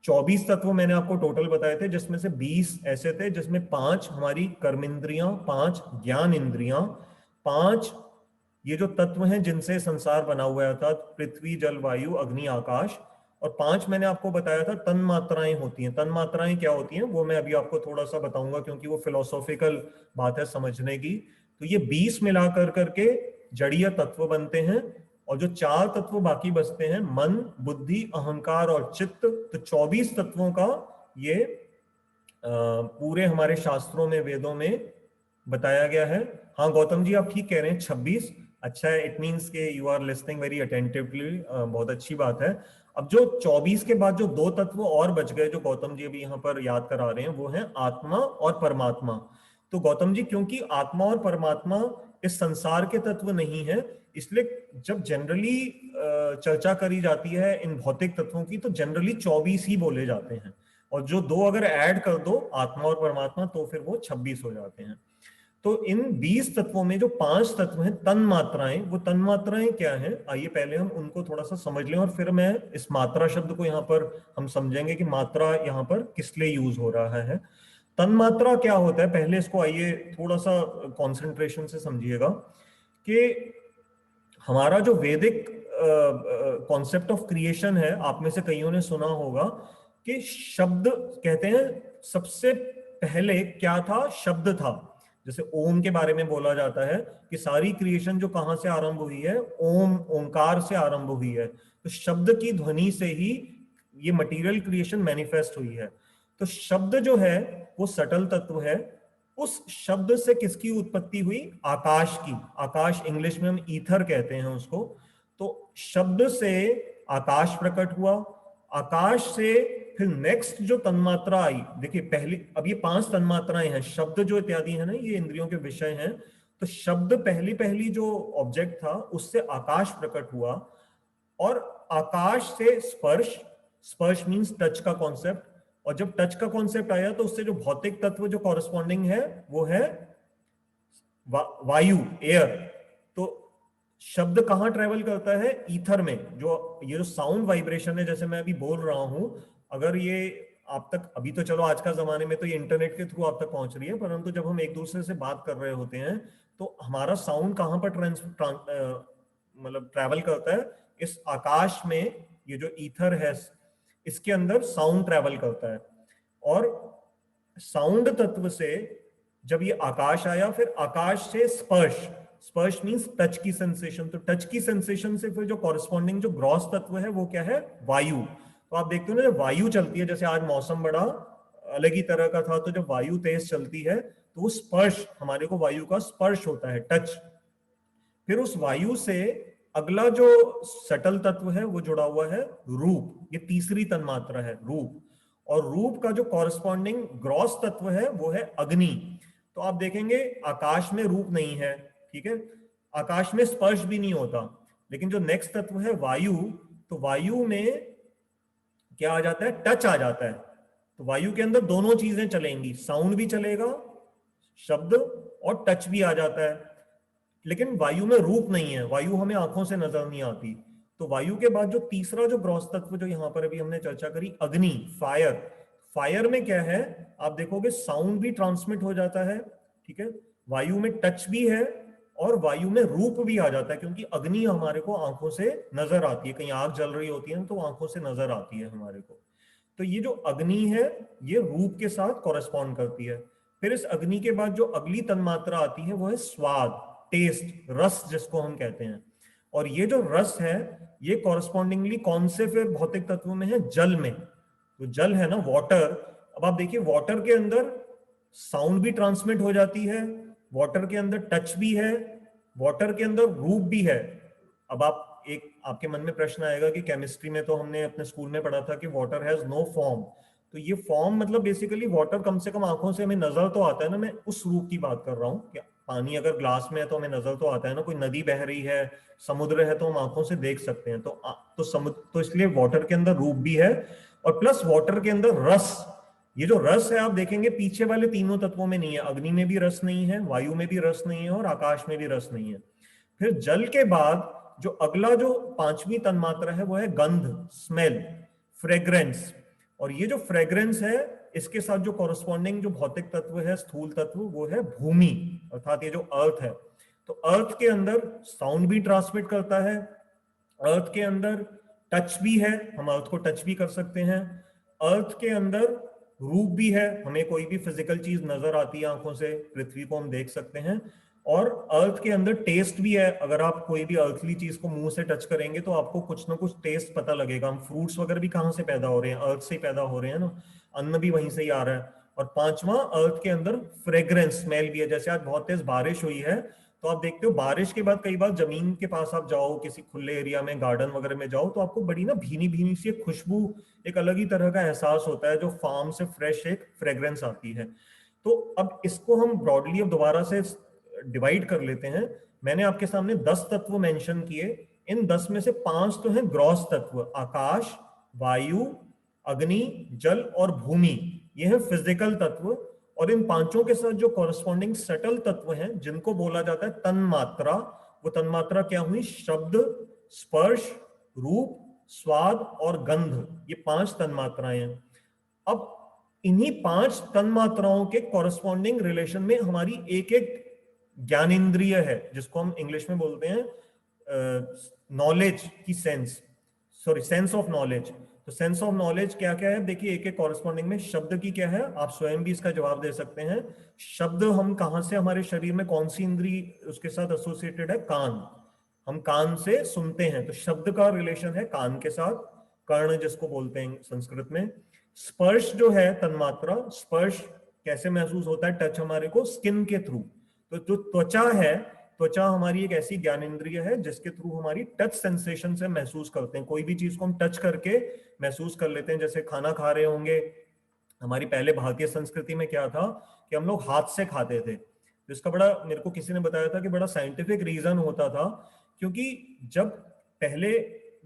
24 तत्व मैंने आपको टोटल बताए थे, जिसमें से 20 ऐसे थे जिसमें 5 हमारी कर्मेंद्रियां, 5 ज्ञान इंद्रियां, 5 ये जो तत्व हैं जिनसे संसार बना हुआ है, अर्थात पृथ्वी, जल, वायु, अग्नि, आकाश, और 5 मैंने आपको बताया था तन मात्राएं होती हैं। तन मात्राएं क्या होती हैं वो मैं अभी आपको थोड़ा सा बताऊंगा, क्योंकि वो फिलोसॉफिकल बात है समझने की। तो ये 20 मिलाकर करके जड़ीय तत्व बनते हैं, और जो 4 तत्व बाकी बचते हैं, मन, बुद्धि, अहंकार और चित्त, तो 24 तत्वों का ये पूरे हमारे शास्त्रों में, वेदों में बताया गया है। हाँ गौतम जी, आप ठीक कह रहे हैं, 26। अच्छा है, इट मीन्स के you are listening very attentively, बहुत अच्छी बात है। अब जो 24 के बाद जो 2 तत्व और बच गए, जो गौतम जी अभी यहाँ पर याद करा रहे हैं, वो है आत्मा और परमात्मा। तो गौतम जी, क्योंकि आत्मा और परमात्मा इस संसार के तत्व नहीं है, इसलिए जब जनरली चर्चा करी जाती है इन भौतिक तत्वों की, तो जनरली 24 ही बोले जाते हैं, और जो 2 अगर ऐड कर दो, आत्मा और परमात्मा, तो फिर वो 26 हो जाते हैं। तो इन 20 तत्वों में जो 5 तत्व हैं तन मात्राएं, वो तन मात्राएं क्या हैं, आइए पहले हम उनको थोड़ा सा समझ लें, और फिर मैं इस मात्रा शब्द को यहाँ पर हम समझेंगे कि मात्रा यहाँ पर किस लिए यूज हो रहा है। तन मात्रा क्या होता है, पहले इसको आइए थोड़ा सा कॉन्सेंट्रेशन से समझिएगा कि हमारा जो वैदिक कॉन्सेप्ट ऑफ क्रिएशन है, आप में से कईयों ने सुना होगा कि शब्द कहते हैं, सबसे पहले क्या था, शब्द था। जैसे ओम के बारे में बोला जाता है कि सारी क्रिएशन जो कहां से आरंभ हुई है, ओम, ओंकार से आरंभ हुई है। तो शब्द की ध्वनि से ही ये मटेरियल क्रिएशन मैनिफेस्ट हुई है। तो शब्द जो है वो सटल तत्व है। उस शब्द से किसकी उत्पत्ति हुई, आकाश की। आकाश इंग्लिश में हम ईथर कहते हैं उसको। तो शब्द से आकाश प्रकट हुआ, आकाश से फिर नेक्स्ट जो तन्मात्रा आई, देखिए पहली, अब ये 5 तन्मात्राएं हैं, शब्द जो इत्यादि है ना, ये इंद्रियों के विषय हैं। तो शब्द पहली पहली जो ऑब्जेक्ट था, उससे आकाश प्रकट हुआ, और आकाश से स्पर्श, स्पर्श मींस टच का कॉन्सेप्ट, और जब टच का कॉन्सेप्ट आया तो उससे जो भौतिक तत्व जो कॉरेस्पॉन्डिंग है वो है वायु, एयर। तो शब्द कहां ट्रेवल करता है, ईथर में। जो ये जो साउंड वाइब्रेशन है, जैसे मैं अभी बोल रहा हूं, अगर ये आप तक, अभी तो चलो आज का जमाने में तो ये इंटरनेट के थ्रू आप तक पहुंच रही है, परंतु जब हम एक दूसरे से बात कर रहे होते हैं तो हमारा साउंड कहां पर मतलब ट्रैवल करता है, इस आकाश में। ये जो ईथर है इसके अंदर साउंड ट्रैवल करता है, और साउंड तत्व से जब ये आकाश आया, फिर आकाश से स्पर्श, स्पर्श मींस टच की सेंसेशन। तो टच की सेंसेशन से फिर जो कॉरेस्पॉन्डिंग जो ग्रॉस तत्व है वो क्या है, वायु। तो आप देखते हो ना, जब वायु चलती है, जैसे आज मौसम बड़ा अलग ही तरह का था, तो जब वायु तेज चलती है तो वो स्पर्श, हमारे को वायु का स्पर्श होता है, टच। फिर उस वायु से अगला जो सटल तत्व है वो जुड़ा हुआ है रूप, ये तीसरी तन्मात्रा है रूप। और रूप का जो कॉरेस्पॉन्डिंग ग्रॉस तत्व है वो है अग्नि। तो आप देखेंगे आकाश में रूप नहीं है, ठीक है, आकाश में स्पर्श भी नहीं होता, लेकिन जो नेक्स्ट तत्व है वायु, तो वायु में क्या आ जाता है, टच आ जाता है। तो वायु के अंदर दोनों चीजें चलेंगी, साउंड भी चलेगा, शब्द, और टच भी आ जाता है। लेकिन वायु में रूप नहीं है, वायु हमें आंखों से नजर नहीं आती। तो वायु के बाद जो तीसरा जो ग्रॉस तत्व जो यहां पर अभी हमने चर्चा करी, अग्नि, फायर। फायर में क्या है, आप देखोगे साउंड भी ट्रांसमिट हो जाता है, ठीक है, वायु में टच भी है, और वायु में रूप भी आ जाता है, क्योंकि अग्नि हमारे को आंखों से नजर आती है, कहीं आग जल रही होती है तो आंखों से नजर आती है हमारे को। तो ये जो अग्नि है ये रूप के साथ कॉरेस्पॉन्ड करती है। फिर इस अग्नि के बाद जो अगली तन्मात्रा आती है वो है स्वाद, टेस्ट, रस जिसको हम कहते हैं। और ये जो रस है ये कॉरेस्पॉन्डिंगली कौन से फिर भौतिक तत्व में है, जल में। तो जल है ना, वाटर। अब आप देखिए वाटर के अंदर साउंड भी ट्रांसमिट हो जाती है, वाटर के अंदर टच भी है, वाटर के अंदर रूप भी है। अब आप एक आपके मन में प्रश्न आएगा कि केमिस्ट्री में तो हमने अपने स्कूल में पढ़ा था कि वाटर हैज नो फॉर्म। तो ये फॉर्म मतलब बेसिकली वाटर कम से कम आंखों से हमें नजर तो आता है ना, मैं उस रूप की बात कर रहा हूँ कि पानी अगर ग्लास में है तो हमें नजर तो आता है ना, कोई नदी बह रही है, समुद्र है, तो हम आंखों से देख सकते हैं। तो समुद्र, तो इसलिए वाटर के अंदर रूप भी है, और प्लस वाटर के अंदर रस। ये जो रस है आप देखेंगे पीछे वाले तीनों तत्वों में नहीं है, अग्नि में भी रस नहीं है, वायु में भी रस नहीं है, और आकाश में भी रस नहीं है। फिर जल के बाद जो अगला जो पांचवी तन्मात्रा है वो है गंध, स्मेल, फ्रेग्रेंस। और ये जो फ्रेग्रेंस है इसके साथ जो कॉरस्पॉन्डिंग जो भौतिक तत्व है, स्थूल तत्व, वो है भूमि, अर्थात ये जो अर्थ है। तो अर्थ के अंदर साउंड भी ट्रांसमिट करता है, अर्थ के अंदर टच भी है, हम अर्थ को टच भी कर सकते हैं, अर्थ के अंदर रूप भी है, हमें कोई भी फिजिकल चीज नजर आती है आंखों से, पृथ्वी को हम देख सकते हैं, और अर्थ के अंदर टेस्ट भी है। अगर आप कोई भी अर्थली चीज को मुंह से टच करेंगे तो आपको कुछ ना कुछ टेस्ट पता लगेगा। हम फ्रूट्स वगैरह भी कहाँ से पैदा हो रहे हैं, अर्थ से पैदा हो रहे हैं ना, अन्न भी वहीं से ही आ रहा है। और पांचवा, अर्थ के अंदर फ्रेग्रेंस, स्मेल भी है। जैसे आज बहुत तेज बारिश हुई है, तो आप देखते हो बारिश के बाद कई बार जमीन के पास आप जाओ, किसी खुले एरिया में, गार्डन वगैरह में जाओ, तो आपको बड़ी ना भीनी भीनी सी एक खुशबू, एक अलग ही तरह का एहसास होता है, जो फार्म से फ्रेश एक फ्रेग्रेंस आती है। तो अब इसको हम ब्रॉडली अब दोबारा से डिवाइड कर लेते हैं। मैंने आपके सामने 10 तत्व मेंशन किए, इन 10 में से 5 तो हैं ग्रॉस तत्व, आकाश, वायु, अग्नि, जल और भूमि, ये है फिजिकल तत्व। और इन पांचों के साथ जो कॉरस्पॉन्डिंग सटल तत्व हैं जिनको बोला जाता है तन्मात्रा, वो तन्मात्रा क्या हुई, शब्द, स्पर्श, रूप, स्वाद और गंध, ये 5 तन्मात्राएं हैं। अब इन्हीं 5 तन्मात्राओं के कॉरस्पॉन्डिंग रिलेशन में हमारी एक एक ज्ञानेंद्रिय है, जिसको हम इंग्लिश में बोलते हैं नॉलेज की sense, sorry sense of knowledge. तो सेंस ऑफ नॉलेज क्या क्या है, देखिए एक एक कॉरस्पॉन्डिंग में। शब्द की क्या है, आप स्वयं भी इसका जवाब दे सकते हैं। शब्द हम कहां से, हमारे शरीर में कौन सी इंद्री उसके साथ एसोसिएटेड है, कान, हम कान से सुनते हैं, तो शब्द का रिलेशन है कान के साथ, कर्ण जिसको बोलते हैं संस्कृत में। स्पर्श जो है तन्मात्रा, स्पर्श कैसे महसूस होता है, टच हमारे को स्किन के थ्रू। तो जो त्वचा है, त्वचा हमारी एक ऐसी ज्ञानेंद्रिय है जिसके थ्रू हमारी टच सेंसेशन से महसूस करते हैं, कोई भी चीज को हम टच करके महसूस कर लेते हैं। जैसे खाना खा रहे होंगे, हमारी पहले भारतीय संस्कृति में क्या था कि हम लोग हाथ से खाते थे। तो इसका बड़ा, मेरे को किसी ने बताया था कि बड़ा साइंटिफिक रीजन होता था, क्योंकि जब पहले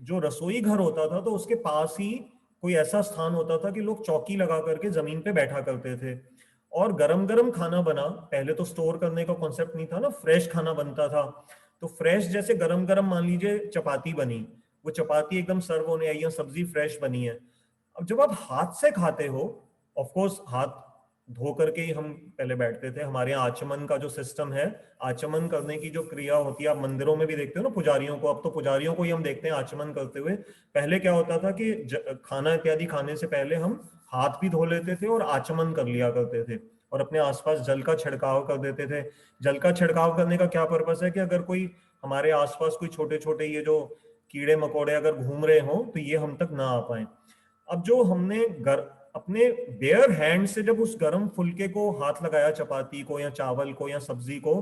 जो रसोई घर होता था तो उसके पास ही कोई ऐसा स्थान होता था कि लोग चौकी लगा करके जमीन पे बैठा करते थे, और गरम गरम खाना बना, पहले तो स्टोर करने का कॉन्सेप्ट नहीं था ना, फ्रेश खाना बनता था। तो फ्रेश जैसे गरम गरम मान लीजिए चपाती बनी, वो चपाती एकदम सर्व होने आई है, सब्जी फ्रेश बनी है। अब जब आप हाथ से खाते हो, ऑफ कोर्स हाथ धो करके ही हम पहले बैठते थे, हमारे यहाँ आचमन का जो सिस्टम है, आचमन करने की जो क्रिया होती है, आप मंदिरों में भी देखते हो ना पुजारियों को, अब तो पुजारियों को ही हम देखते हैं आचमन करते हुए। पहले क्या होता था कि खाना इत्यादि खाने से पहले हम हाथ भी धो लेते थे और आचमन कर लिया करते थे, और अपने आसपास जल का छिड़काव कर देते थे। जल का छिड़काव करने का क्या पर्पस है कि अगर कोई हमारे आसपास कोई छोटे छोटे ये जो कीड़े मकोड़े अगर घूम रहे हो तो ये हम तक ना आ पाए। अब जो हमने अपने बेयर हैंड से जब उस गर्म फुलके को हाथ लगाया, चपाती को या चावल को या सब्जी को,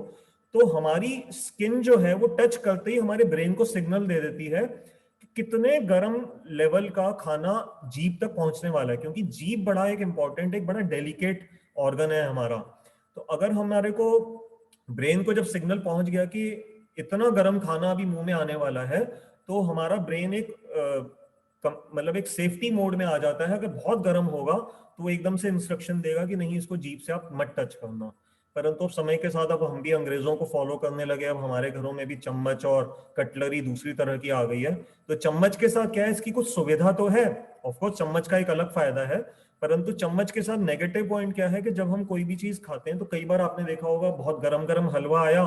तो हमारी स्किन जो है वो टच करते ही हमारे ब्रेन को सिग्नल दे देती है कि कितने गर्म लेवल का खाना जीभ तक पहुंचने वाला है, क्योंकि जीभ बड़ा एक इंपॉर्टेंट, एक बड़ा डेलिकेट ऑर्गन है हमारा। तो अगर हमारे को ब्रेन को जब सिग्नल पहुंच गया कि इतना गर्म खाना अभी मुंह में आने वाला है, तो हमारा ब्रेन एक मतलब एक सेफ्टी मोड में आ जाता है। अगर बहुत गर्म होगा तो वो एकदम से इंस्ट्रक्शन देगा कि नहीं, इसको जीभ से आप मत टच करना। परंतु अब समय के साथ अब हम भी अंग्रेजों को फॉलो करने लगे, अब हमारे घरों में भी चम्मच और कटलरी दूसरी तरह की आ गई है। तो चम्मच के साथ क्या है, इसकी कुछ सुविधा तो है, ऑफकोर्स चम्मच का एक अलग फायदा है, परंतु चम्मच के साथ नेगेटिव पॉइंट क्या है कि जब हम कोई भी चीज खाते हैं तो कई बार आपने देखा होगा, बहुत गरम गरम हलवा आया,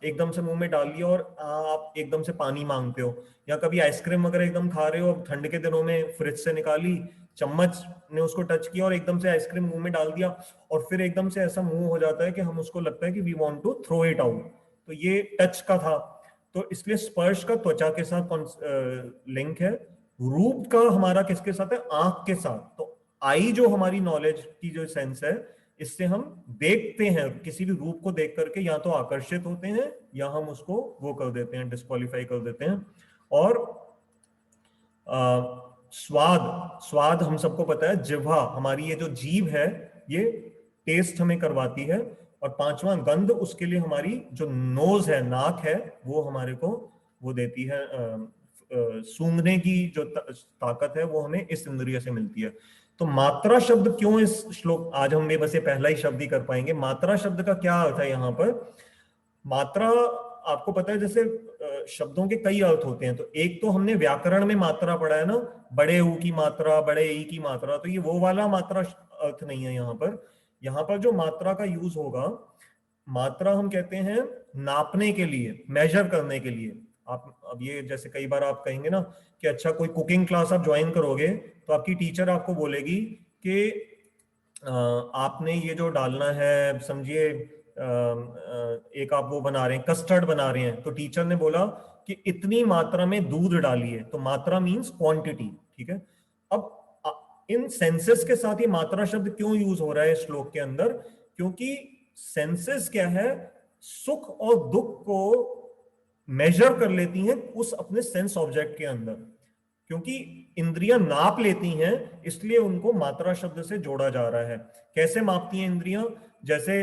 एकदम से मुंह में डाल लिया और आप एकदम से पानी मांगते हो। या कभी आइसक्रीम वगैरह एकदम खा रहे हो, ठंड के दिनों में फ्रिज से निकाली, चम्मच ने उसको टच किया और एकदम से आइसक्रीम मुंह में डाल दिया, और फिर एकदम से ऐसा मुंह हो जाता है कि हम उसको लगता है कि we want to throw it out. तो ये टच का था। तो इसलिए स्पर्श का त्वचा के साथ लिंक है। रूप का हमारा किसके साथ है, आंख के साथ। तो आई जो हमारी नॉलेज की जो सेंस है, इससे हम देखते हैं, किसी भी रूप को देख करके या तो आकर्षित होते हैं या हम उसको वो कर देते हैं, डिस्क्वालीफाई कर देते हैं। और स्वाद, स्वाद हम सबको पता है, जिह्वा, हमारी ये जो जीभ है ये टेस्ट हमें करवाती है। और पांचवा गंध, उसके लिए हमारी जो नोज है, नाक है, वो हमारे को वो देती है, सूंघने की जो ताकत है वो हमें इस इंद्रिय से मिलती है। तो मात्रा शब्द क्यों इस श्लोक, आज हम बस ये पहला ही शब्द ही कर पाएंगे। मात्रा शब्द का क्या अर्थ है यहाँ पर? मात्रा, आपको पता है जैसे शब्दों के कई अर्थ होते हैं, तो एक तो हमने व्याकरण में मात्रा पढ़ा है ना, बड़े ऊ की मात्रा, बड़े ई की मात्रा, तो ये वो वाला मात्रा अर्थ नहीं है यहाँ पर। यहाँ पर जो मात्रा का यूज होगा, मात्रा हम कहते हैं नापने के लिए, मेजर करने के लिए। आप अब ये जैसे कई बार आप कहेंगे ना कि अच्छा कोई कुकिंग क्लास आप ज्वाइन करोगे, तो आपकी टीचर आपको बोलेगी कि आपने ये जो डालना है, समझिए एक आप वो बना रहे हैं, कस्टर्ड बना रहे हैं, तो टीचर ने बोला कि इतनी मात्रा में दूध डालिए, तो मात्रा मींस क्वांटिटी, ठीक है। अब इन सेंसेस के साथ ये मात्रा शब्द क्यों यूज हो रहा है श्लोक के अंदर? क्योंकि सेंसेस क्या है, सुख और दुख को मेजर कर लेती हैं उस अपने सेंस ऑब्जेक्ट के अंदर। क्योंकि इंद्रियां नाप लेती हैं, इसलिए उनको मात्रा शब्द से जोड़ा जा रहा है। कैसे मापती हैं इंद्रियां? जैसे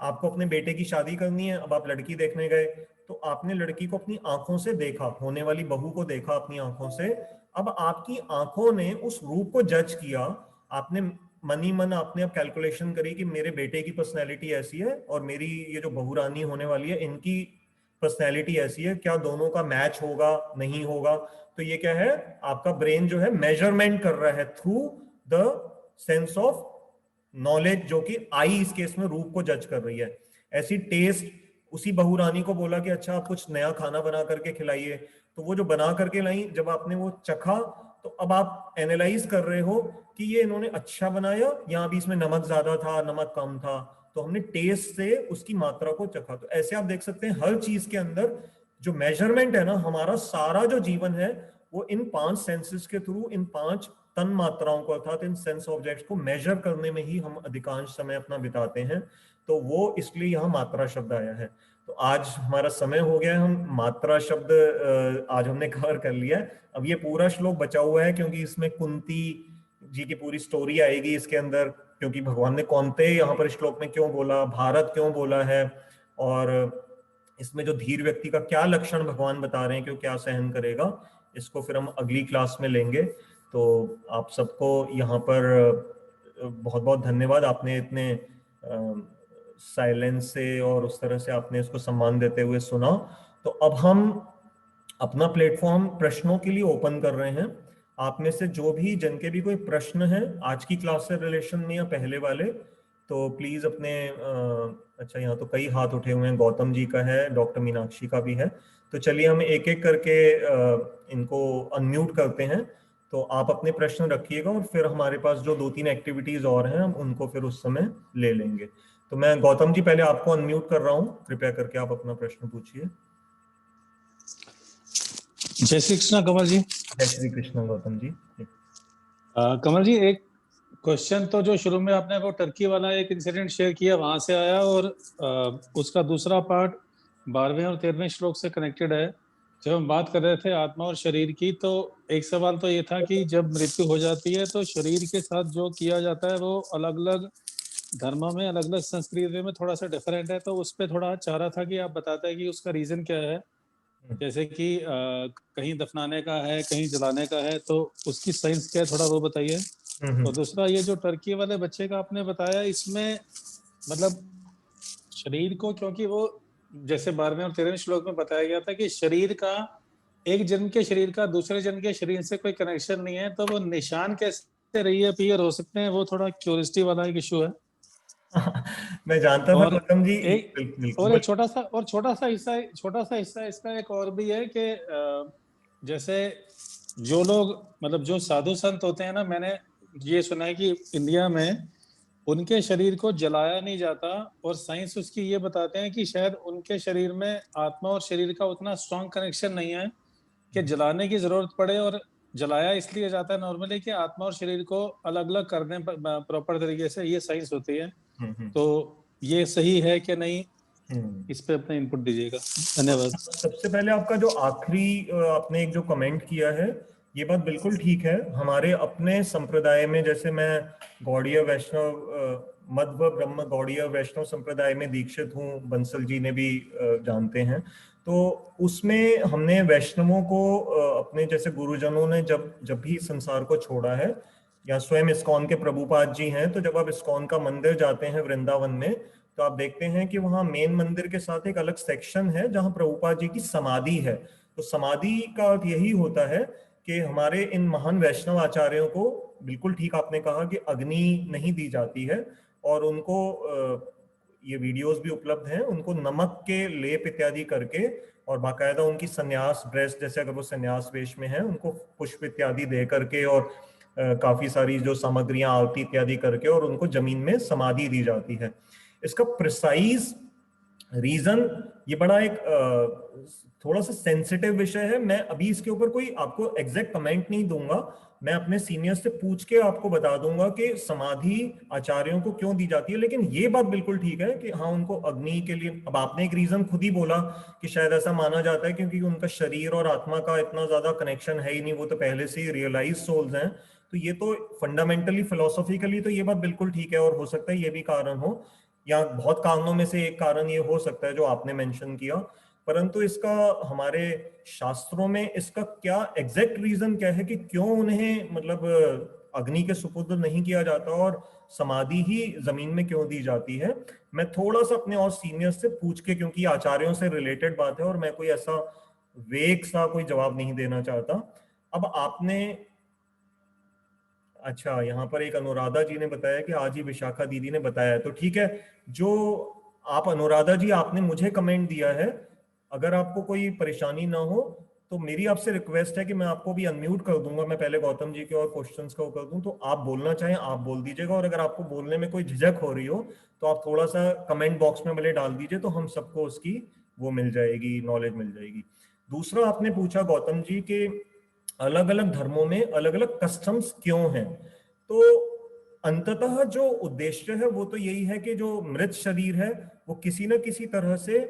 आपको अपने बेटे की शादी करनी है, अब आप लड़की देखने गए, तो आपने लड़की को अपनी आंखों से देखा, होने वाली बहू को देखा अपनी आंखों से। अब आपकी आंखों ने उस रूप को जज किया, आपने मनी मन आपने अब कैलकुलेशन करी कि मेरे बेटे की पर्सनैलिटी ऐसी है और मेरी ये जो बहू रानी होने वाली है इनकी पर्सनैलिटी ऐसी है, क्या दोनों का मैच होगा, नहीं होगा? तो ये क्या है, आपका ब्रेन जो है मेजरमेंट कर रहा है through the sense of knowledge, जो कि आई इस केस में रूप को जज कर रही है। ऐसी टेस्ट, उसी बहू रानी को बोला कि अच्छा आप कुछ नया खाना बना करके खिलाइए, तो वो जो बना करके लाई, जब आपने वो चखा, तो अब आप एनालाइज कर रहे हो कि ये इन्होंने अच्छा बनाया या अभी इसमें नमक ज्यादा था, नमक कम था। तो हमने टेस्ट से उसकी मात्रा को चखा। तो ऐसे आप देख सकते हैं हर चीज के अंदर जो मेजरमेंट है ना, हमारा सारा जो जीवन है वो इन 5 सेंसेस के थ्रू, इन 5 तन मात्राओं को अर्थात इन सेंस ऑब्जेक्ट्स को मेजर करने में ही हम अधिकांश समय अपना बिताते हैं। तो वो इसलिए यहाँ मात्रा शब्द आया है। तो आज हमारा समय हो गया है, हम मात्रा शब्द आज हमने कवर कर लिया है। अब ये पूरा श्लोक बचा हुआ है क्योंकि इसमें कुंती जी की पूरी स्टोरी आएगी इसके अंदर, क्योंकि भगवान ने कौनते यहाँ पर श्लोक में क्यों बोला, भारत क्यों बोला है, और इसमें जो धीर व्यक्ति का क्या लक्षण भगवान बता रहे हैं कि वो क्या सहन करेगा, इसको फिर हम अगली क्लास में लेंगे। तो आप सबको यहाँ पर बहुत बहुत धन्यवाद, आपने इतने साइलेंस से और उस तरह से आपने इसको सम्मान देते हुए सुना। तो अब हम अपना प्लेटफॉर्म प्रश्नों के लिए ओपन कर रहे हैं। आप में से जो भी, जिनके भी कोई प्रश्न है आज की क्लास से रिलेशन में या पहले वाले, तो प्लीज अपने अच्छा यहाँ तो कई हाथ उठे हुए हैं, गौतम जी का है, डॉक्टर मीनाक्षी का भी है। तो चलिए हम एक एक करके इनको अनम्यूट करते हैं। तो आप अपने प्रश्न रखिएगा और फिर हमारे पास जो 2-3 एक्टिविटीज और हैं हम उनको फिर उस समय ले लेंगे। तो मैं गौतम जी पहले आपको अनम्यूट कर रहा हूँ, कृपया करके आप अपना प्रश्न पूछिए। जय श्री कृष्ण कमल जी। जय श्री कृष्ण गौतम जी। कमल जी, एक क्वेश्चन तो जो शुरू में आपने वो टर्की वाला एक इंसिडेंट शेयर किया वहां से आया, और उसका दूसरा पार्ट 12वें और 13वें श्लोक से कनेक्टेड है। जब हम बात कर रहे थे आत्मा और शरीर की, तो एक सवाल तो ये था कि जब मृत्यु हो जाती है तो शरीर के साथ जो किया जाता है वो अलग अलग धर्मों में, अलग अलग संस्कृति में थोड़ा सा डिफरेंट है। तो उस पर थोड़ा चाह रहा था कि आप बताते हैं कि उसका रीजन क्या है। जैसे कि कहीं दफनाने का है, कहीं जलाने का है, तो उसकी साइंस क्या है, थोड़ा वो बताइए। और दूसरा, ये जो टर्की वाले बच्चे का आपने बताया, इसमें मतलब शरीर को, क्योंकि वो जैसे 12वें और 13वें श्लोक में बताया गया था कि शरीर का, एक जन्म के शरीर का दूसरे जन्म के शरीर से कोई कनेक्शन नहीं है, तो वो निशान कैसे रीअपीयर हो सकते हैं, वो थोड़ा क्यूरियोसिटी वाला एक इशू है। मैं जानता था गौतम जी। और एक छोटा सा हिस्सा इसका एक और भी है कि जैसे जो लोग, मतलब जो साधु संत होते हैं ना, मैंने ये सुना है कि इंडिया में उनके शरीर को जलाया नहीं जाता, और साइंस उसकी ये बताते हैं कि शायद उनके शरीर में आत्मा और शरीर का उतना स्ट्रॉन्ग कनेक्शन नहीं है कि जलाने की जरूरत पड़े। और जलाया इसलिए जाता है नॉर्मली कि आत्मा और शरीर को अलग अलग करने प्रॉपर तरीके से, ये साइंस होती है। हम्म। तो ये सही है कि नहीं, हम्म। इस पे अपना इनपुट दीजिएगा। धन्यवाद। सबसे पहले आपका जो आखिरी आपने एक जो कमेंट किया है, ये बात बिल्कुल ठीक है। हमारे अपने संप्रदाय में, जैसे मैं गौड़ीय वैष्णव मध्व ब्रह्म गौड़ीय वैष्णव संप्रदाय में दीक्षित हूँ, बंसल जी ने भी जानते हैं। तो उसमें हमने वैष्णवों को अपने जैसे गुरुजनों ने जब जब भी संसार को छोड़ा है, या स्वयं इस्कॉन के प्रभुपाद जी हैं, तो जब आप इस्कॉन का मंदिर जाते हैं वृंदावन में, तो आप देखते हैं कि वहां मेन मंदिर के साथ एक अलग सेक्शन है जहां प्रभुपाद जी की समाधि है। तो समाधि का अर्थ यही होता है कि हमारे इन महान वैष्णव आचार्यों को, बिल्कुल ठीक आपने कहा, कि अग्नि नहीं दी जाती है, और उनको ये वीडियोस भी उपलब्ध हैं, उनको नमक के लेप इत्यादि करके, और बाकायदा उनकी संन्यास ड्रेस, जैसे अगर वो संन्यास वेश में है, उनको पुष्प इत्यादि दे करके, और काफी सारी जो सामग्रियां आरती इत्यादि करके, और उनको जमीन में समाधि दी जाती है। इसका प्रिसाइज रीजन, ये बड़ा एक थोड़ा सा सेंसिटिव विषय है। मैं अभी इसके ऊपर कोई आपको एग्जैक्ट कमेंट नहीं दूंगा। मैं अपने सीनियर से पूछ के आपको बता दूंगा कि समाधि आचार्यों को क्यों दी जाती है। लेकिन ये बात बिल्कुल ठीक है कि हाँ, उनको अग्नि के लिए, अब आपने एक रीजन खुद ही बोला कि शायद ऐसा माना जाता है क्योंकि उनका शरीर और आत्मा का इतना ज्यादा कनेक्शन है ही नहीं, वो तो पहले से ही रियलाइज सोल्स हैं। तो ये तो फंडामेंटली फिलोसॉफिकली तो ये बात बिल्कुल ठीक है, और हो सकता है ये भी कारण हो, या बहुत कारणों में से एक कारण ये हो सकता है जो आपने मेंशन किया। परंतु इसका हमारे शास्त्रों में इसका क्या एग्जैक्ट रीजन क्या है कि क्यों उन्हें मतलब अग्नि के सुपुर्द नहीं किया जाता और समाधि ही जमीन में क्यों दी जाती है, मैं थोड़ा सा अपने और सीनियर से पूछ के, क्योंकि आचार्यों से रिलेटेड बात है और मैं कोई ऐसा वेग सा कोई जवाब नहीं देना चाहता। अब आपने, अच्छा, यहाँ पर एक अनुराधा जी ने बताया कि आज ही विशाखा दीदी ने बताया है, तो ठीक है। जो आप अनुराधा जी, आपने मुझे कमेंट दिया है, अगर आपको कोई परेशानी ना हो तो मेरी आपसे रिक्वेस्ट है कि मैं आपको भी अनम्यूट कर दूंगा। मैं पहले गौतम जी के और क्वेश्चंस को कर दूं, तो आप बोलना चाहें आप बोल दीजिएगा, और अगर आपको बोलने में कोई झिझक हो रही हो तो आप थोड़ा सा कमेंट बॉक्स में भले डाल दीजिए, तो हम सबको उसकी वो मिल जाएगी, नॉलेज मिल जाएगी। दूसरा आपने पूछा गौतम जी के अलग अलग धर्मों में अलग अलग कस्टम्स क्यों हैं। तो अंततः जो उद्देश्य है वो तो यही है कि जो मृत शरीर है वो किसी न किसी तरह से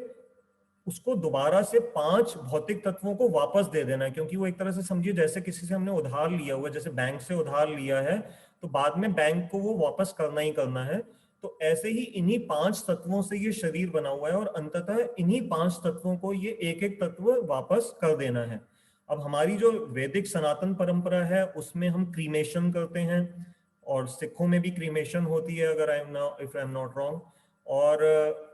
उसको दोबारा से 5 भौतिक तत्वों को वापस दे देना है। क्योंकि वो एक तरह से समझिए जैसे किसी से हमने उधार लिया हुआ, जैसे बैंक से उधार लिया है तो बाद में बैंक को वो वापस करना ही करना है। तो ऐसे ही इन्हीं 5 तत्वों से ये शरीर बना हुआ है, और अंततः इन्हीं 5 तत्वों को ये एक एक तत्व वापस कर देना है। अब हमारी जो वैदिक सनातन परंपरा है उसमें हम क्रीमेशन करते हैं, और सिखों में भी क्रीमेशन होती है, अगर if I am not wrong. और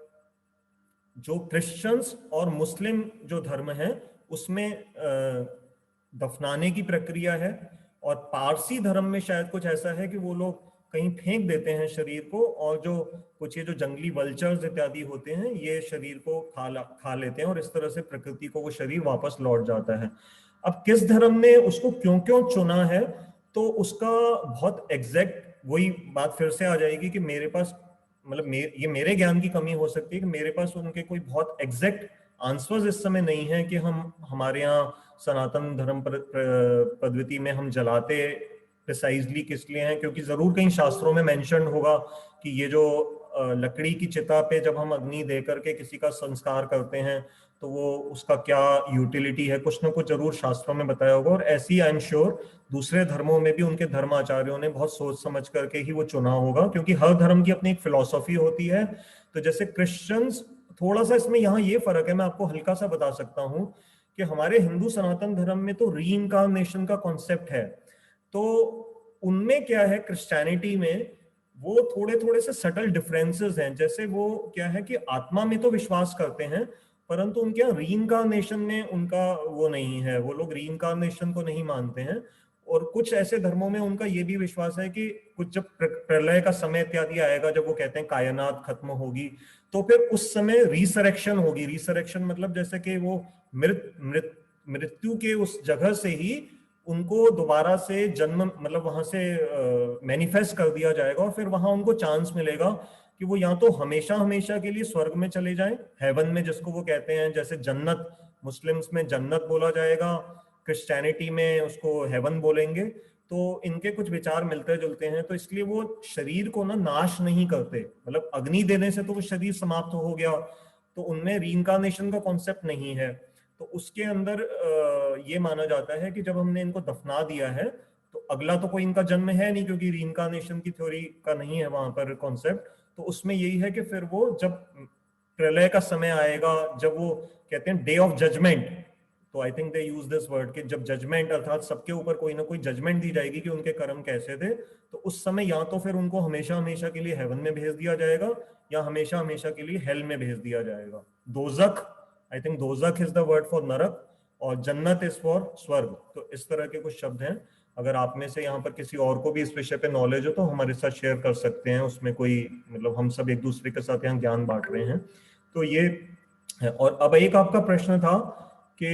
जो क्रिश्चियंस और मुस्लिम जो धर्म है उसमें दफनाने की प्रक्रिया है, और पारसी धर्म में शायद कुछ ऐसा है कि वो लोग कहीं फेंक देते हैं शरीर को, और जो कुछ ये जो जंगली वल्चर्स इत्यादि होते हैं ये शरीर को खा लेते हैं, और इस तरह से प्रकृति को वो शरीर वापस लौट जाता है। अब किस धर्म ने उसको क्यों क्यों चुना है, तो उसका बहुत एग्जैक्ट वही बात फिर से आ जाएगी कि मेरे पास, मतलब ये मेरे ज्ञान की कमी हो सकती है कि मेरे पास उनके कोई बहुत एग्जैक्ट आंसर्स इस समय नहीं है कि हम हमारे यहाँ सनातन धर्म पद्धति में हम जलाते प्रिसाइजली किस लिए हैं। क्योंकि जरूर कहीं शास्त्रों में मेंशन होगा कि ये जो लकड़ी की चिता पे जब हम अग्नि दे करके किसी का संस्कार करते हैं तो वो उसका क्या यूटिलिटी है, कुछ ना कुछ जरूर शास्त्रों में बताया होगा। और ऐसी आई एम श्योर दूसरे धर्मों में भी उनके धर्माचार्यों ने बहुत सोच समझ करके ही वो चुना होगा, क्योंकि हर धर्म की अपनी एक फिलॉसफी होती है। तो जैसे क्रिश्चियंस, थोड़ा सा इसमें यहाँ ये फर्क है, मैं आपको हल्का सा बता सकता हूँ कि हमारे हिंदू सनातन धर्म में तो रीइंकार्नेशन का कॉन्सेप्ट है। तो उनमें क्या है, क्रिश्चियनिटी में वो थोड़े थोड़े से सटल डिफरेंसेस हैं। जैसे वो क्या है कि आत्मा में तो विश्वास करते हैं, परंतु उनके यहाँ रीइंकार्नेशन में उनका वो नहीं है, वो लोग रीइंकार्नेशन को नहीं मानते हैं। और कुछ ऐसे धर्मों में उनका ये भी विश्वास है कि कुछ जब प्रलय का समय इत्यादि आएगा, जब वो कहते हैं कायनात खत्म होगी, तो फिर उस समय रिसरेक्शन होगी। रिसरेक्शन मतलब जैसे कि वो मृत्यु के उस जगह से ही उनको दोबारा से जन्म, मतलब वहां से मैनिफेस्ट कर दिया जाएगा, और फिर वहां उनको चांस मिलेगा कि वो या तो हमेशा हमेशा के लिए स्वर्ग में चले जाएं, हेवन में जिसको वो कहते हैं, जैसे जन्नत, मुस्लिम्स में जन्नत बोला जाएगा, क्रिश्चियनिटी में उसको हेवन बोलेंगे। तो इनके कुछ विचार मिलते जुलते हैं, तो इसलिए वो शरीर को ना नाश नहीं करते, मतलब अग्नि देने से तो वो शरीर समाप्त हो गया, तो उनमें रीइंकार्नेशन का कॉन्सेप्ट नहीं है। तो उसके अंदर ये माना जाता है कि जब हमने इनको दफना दिया है तो अगला तो कोई इनका जन्म है नहीं, क्योंकि रीइंकार्नेशन की थ्योरी का नहीं है वहां पर कॉन्सेप्ट। तो उसमें यही है कि फिर वो जब प्रलय का समय आएगा, जब वो कहते हैं डे ऑफ जजमेंट, तो I think they use this word कि जब जजमेंट अर्थात सबके ऊपर कोई ना कोई जजमेंट दी जाएगी कि उनके कर्म कैसे थे, तो उस समय या तो फिर उनको हमेशा हमेशा के लिए हेवन में भेज दिया जाएगा या हमेशा हमेशा के लिए हेल में भेज दिया जाएगा। दोजख, आई थिंक दोजख इज द वर्ड फॉर नरक, और जन्नत इज फॉर स्वर्ग। तो इस तरह के कुछ शब्द हैं। अगर आप में से यहाँ पर किसी और को भी इस विषय पे नॉलेज हो तो हमारे साथ शेयर कर सकते हैं, उसमें कोई मतलब हम सब एक दूसरे के साथ यहाँ ज्ञान बांट रहे हैं। तो ये है। और अब एक आपका प्रश्न था कि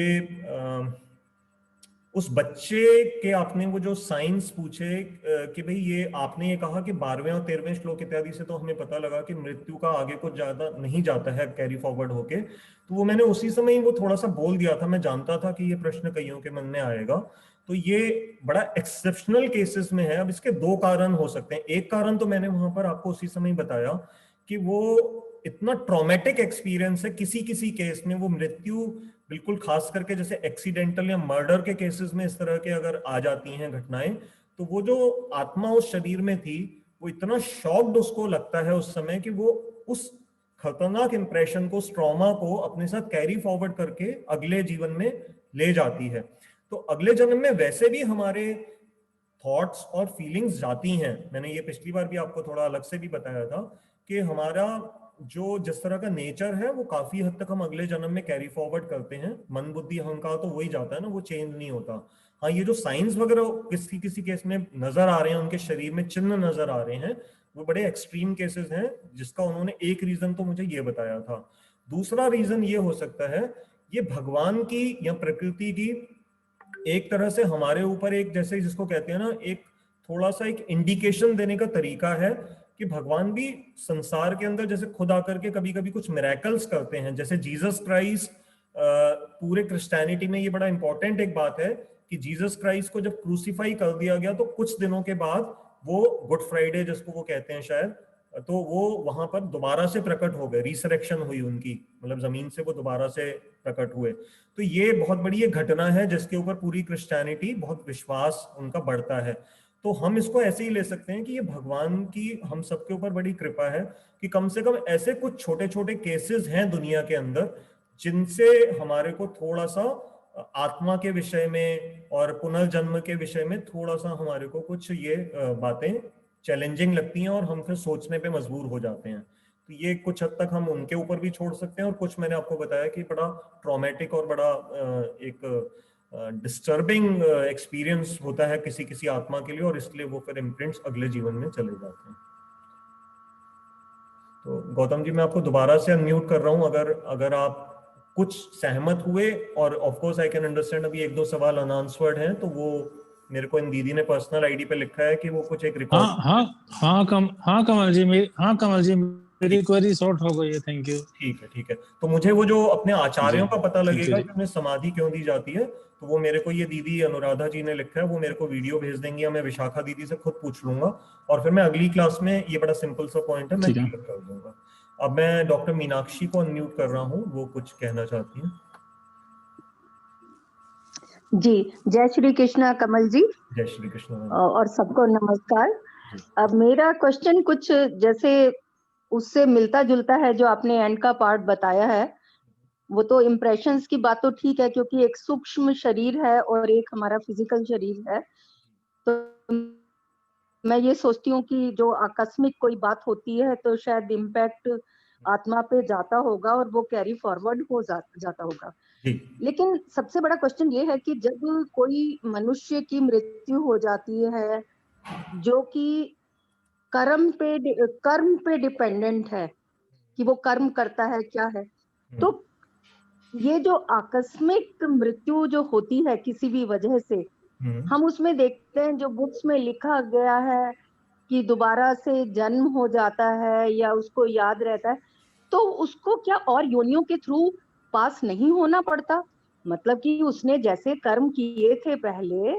उस बच्चे के आपने वो जो साइंस पूछे कि भाई ये आपने ये कहा कि 12वें और 13वें श्लोक इत्यादि से तो हमें पता लगा कि मृत्यु का आगे कुछ ज्यादा नहीं जाता है कैरी फॉरवर्ड होके, तो वो मैंने उसी समय ही वो थोड़ा सा बोल दिया था। मैं जानता था कि ये प्रश्न कईयों के मन में आएगा। तो ये बड़ा एक्सेप्शनल केसेस में है। अब इसके दो कारण हो सकते हैं। एक कारण तो मैंने वहां पर आपको उसी समय बताया कि वो इतना ट्रॉमेटिक एक्सपीरियंस है, किसी किसी केस में वो मृत्यु बिल्कुल, खास करके जैसे एक्सीडेंटल या मर्डर के केसेस में इस तरह के अगर आ जाती हैं घटनाएं, तो वो जो आत्मा उस शरीर में थी वो इतना शॉक्ड उसको लगता है उस समय कि वो उस खतरनाक इंप्रेशन को, उस ट्रॉमा को अपने साथ कैरी फॉरवर्ड करके अगले जीवन में ले जाती है। तो अगले जन्म में वैसे भी हमारे थॉट्स और फीलिंग्स जाती हैं। मैंने ये पिछली बार भी आपको थोड़ा अलग से भी बताया था कि हमारा जो जिस तरह का नेचर है वो काफी हद तक हम अगले जन्म में कैरी फॉरवर्ड करते हैं। मन बुद्धि अहंकार तो वही जाता है ना, वो चेंज नहीं होता। हाँ, ये जो साइंस वगैरह किसी किसी केस में नजर आ रहे हैं, उनके शरीर में चिन्ह नजर आ रहे हैं, वो बड़े एक्सट्रीम केसेस हैं, जिसका उन्होंने एक रीजन तो मुझे ये बताया था। दूसरा रीजन ये हो सकता है, ये भगवान की या प्रकृति की एक तरह से हमारे ऊपर एक, जैसे जिसको कहते हैं ना, एक थोड़ा सा एक इंडिकेशन देने का तरीका है कि भगवान भी संसार के अंदर जैसे खुद आकर के कभी कभी कुछ मिरेकल्स करते हैं। जैसे जीसस क्राइस्ट, पूरे क्रिश्चियनिटी में ये बड़ा इंपॉर्टेंट एक बात है कि जीसस क्राइस्ट को जब क्रूसीफाई कर दिया गया तो कुछ दिनों के बाद वो गुड फ्राइडे जिसको वो कहते हैं शायद, तो वो वहां पर दोबारा से प्रकट हो गए, रिसरेक्शन हुई उनकी, मतलब जमीन से वो दोबारा से प्रकट हुए। तो ये बहुत बड़ी एक घटना है जिसके ऊपर पूरी क्रिश्चियनिटी बहुत विश्वास उनका बढ़ता है। तो हम इसको ऐसे ही ले सकते हैं कि ये भगवान की हम सबके ऊपर बड़ी कृपा है कि कम से कम ऐसे कुछ छोटे छोटे केसेस हैं दुनिया के अंदर जिनसे हमारे को थोड़ा सा आत्मा के विषय में और पुनर्जन्म के विषय में थोड़ा सा हमारे को कुछ ये बातें चैलेंजिंग लगती हैं और हम फिर सोचने पे मजबूर हो जाते हैं। तो ये कुछ हद तक हम उनके ऊपर भी छोड़ सकते हैं, और कुछ मैंने आपको बताया कि बड़ा ट्रॉमेटिक और बड़ा एक डिस्टर्बिंग एक्सपीरियंस होता है किसी किसी आत्मा के लिए, और इसलिए वो फिर इम्प्रिंट्स अगले जीवन में चले जाते हैं। तो गौतम जी, मैं आपको दोबारा से अनम्यूट कर रहा हूं, अगर आप कुछ सहमत हुए, और of course I can understand अभी एक दो सवाल अनआंसर्ड हैं, तो वो मेरे को इन दीदी ने पर्सनल आईडी पे लिखा है कि वो कुछ एक रिकॉर्ड। हाँ कमल जी मेरी क्वेरी सॉर्ट हो गई है, थैंक यू। ठीक है, ठीक है। तो मुझे वो जो अपने जी आचार्यों का पता ठीक है लगेगा जी। कि उन्हें समाधि क्यों दी जाती है, तो वो मेरे को ये दीदी अनुराधा जी ने लिखा है, वो मेरे को वीडियो भेज देंगी, या मैं विशाखा दीदी से खुद पूछ लूंगा, और फिर मैं अगली क्लास में, ये बड़ा सिंपल सा पॉइंट है, मैं ठीक है। क्लियर कर दूंगा। अब मैं डॉक्टर मीनाक्षी को अनम्यूट कर रहा हूँ, वो कुछ कहना चाहती हैं। जी, जय श्री कृष्णा कमल जी। जय श्री कृष्ण। और सबको नमस्कार। अब मेरा क्वेश्चन कुछ जैसे उससे मिलता जुलता है जो आपने एंड का पार्ट बताया है। वो तो इम्प्रेशंस की बात तो ठीक है, क्योंकि एक सूक्ष्म शरीर है और एक हमारा फिजिकल शरीर है। तो मैं ये सोचती हूँ कि जो आकस्मिक कोई बात होती है तो शायद इम्पैक्ट आत्मा पे जाता होगा और वो कैरी फॉरवर्ड हो जाता होगा। लेकिन सबसे बड़ा क्वेश्चन ये है कि जब कोई मनुष्य की मृत्यु हो जाती है जो कि कर्म पे डिपेंडेंट है कि वो कर्म करता है क्या है, तो ये जो आकस्मिक मृत्यु जो होती है किसी भी वजह से, हम उसमें देखते हैं जो बुक्स में लिखा गया है कि दोबारा से जन्म हो जाता है या उसको याद रहता है, तो उसको क्या और योनियों के थ्रू पास नहीं होना पड़ता? मतलब कि उसने जैसे कर्म किए थे पहले,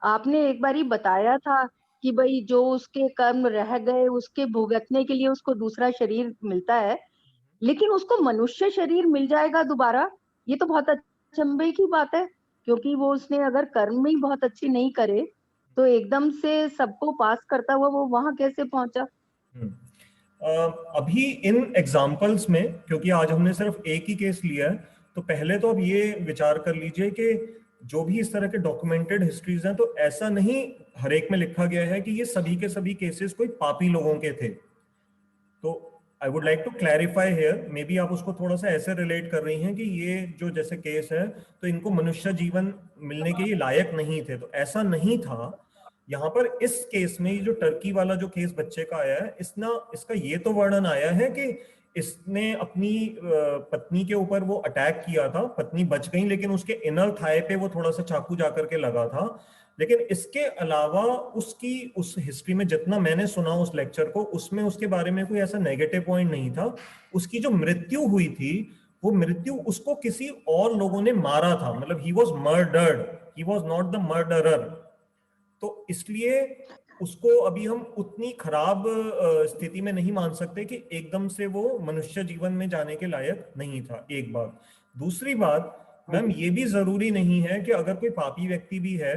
आपने एक बारी बताया था कि भाई जो उसके कर्म रह गए उसके भुगतने के लिए उसको दूसरा शरीर मिलता है, लेकिन उसको मनुष्य शरीर मिल जाएगा दोबारा। ये तो बहुत अचंभे की बात है, क्योंकि वो उसने अगर कर्म ही बहुत अच्छी नहीं करे तो एकदम से सबको पास करता हुआ वो वहां कैसे पहुंचा? अभी इन एग्जाम्पल्स में, क्योंकि आज हमने सिर्फ एक ही केस लिया है, तो पहले तो अब ये विचार कर लीजिए कि जो भी इस तरह के डॉक्यूमेंटेड हिस्ट्रीज हैं, तो ऐसा नहीं हर एक में लिखा गया है कि ये सभी के सभी केसेस कोई पापी लोगों के थे। तो I would like to clarify here, maybe आप उसको थोड़ा सा ऐसे रिलेट कर रही हैं कि ये जो जैसे केस है तो इनको मनुष्य जीवन मिलने के ये लायक नहीं थे, तो ऐसा नहीं था। यहाँ पर इस केस में ये जो टर्की वाला जो केस बच्चे का आया है, इसका ये तो वर्णन आया है कि इसने अपनी पत्नी के ऊपर वो अटैक किया था, पत्नी बच गई, लेकिन उसके इनर थाई पे वो थोड़ा सा चाकू जाकर के लगा था। लेकिन इसके अलावा उसकी उस हिस्ट्री में जितना मैंने सुना उस लेक्चर को, उसमें उसके बारे में कोई ऐसा नेगेटिव पॉइंट नहीं था। उसकी जो मृत्यु हुई थी, वो मृत्यु उसको किसी और लोगों ने मारा था, मतलब he was murdered, he was not the murderer. तो इसलिए उसको अभी हम उतनी खराब स्थिति में नहीं मान सकते कि एकदम से वो मनुष्य जीवन में जाने के लायक नहीं था, एक बात। दूसरी बात, मैम ये भी जरूरी नहीं है कि अगर कोई पापी व्यक्ति भी है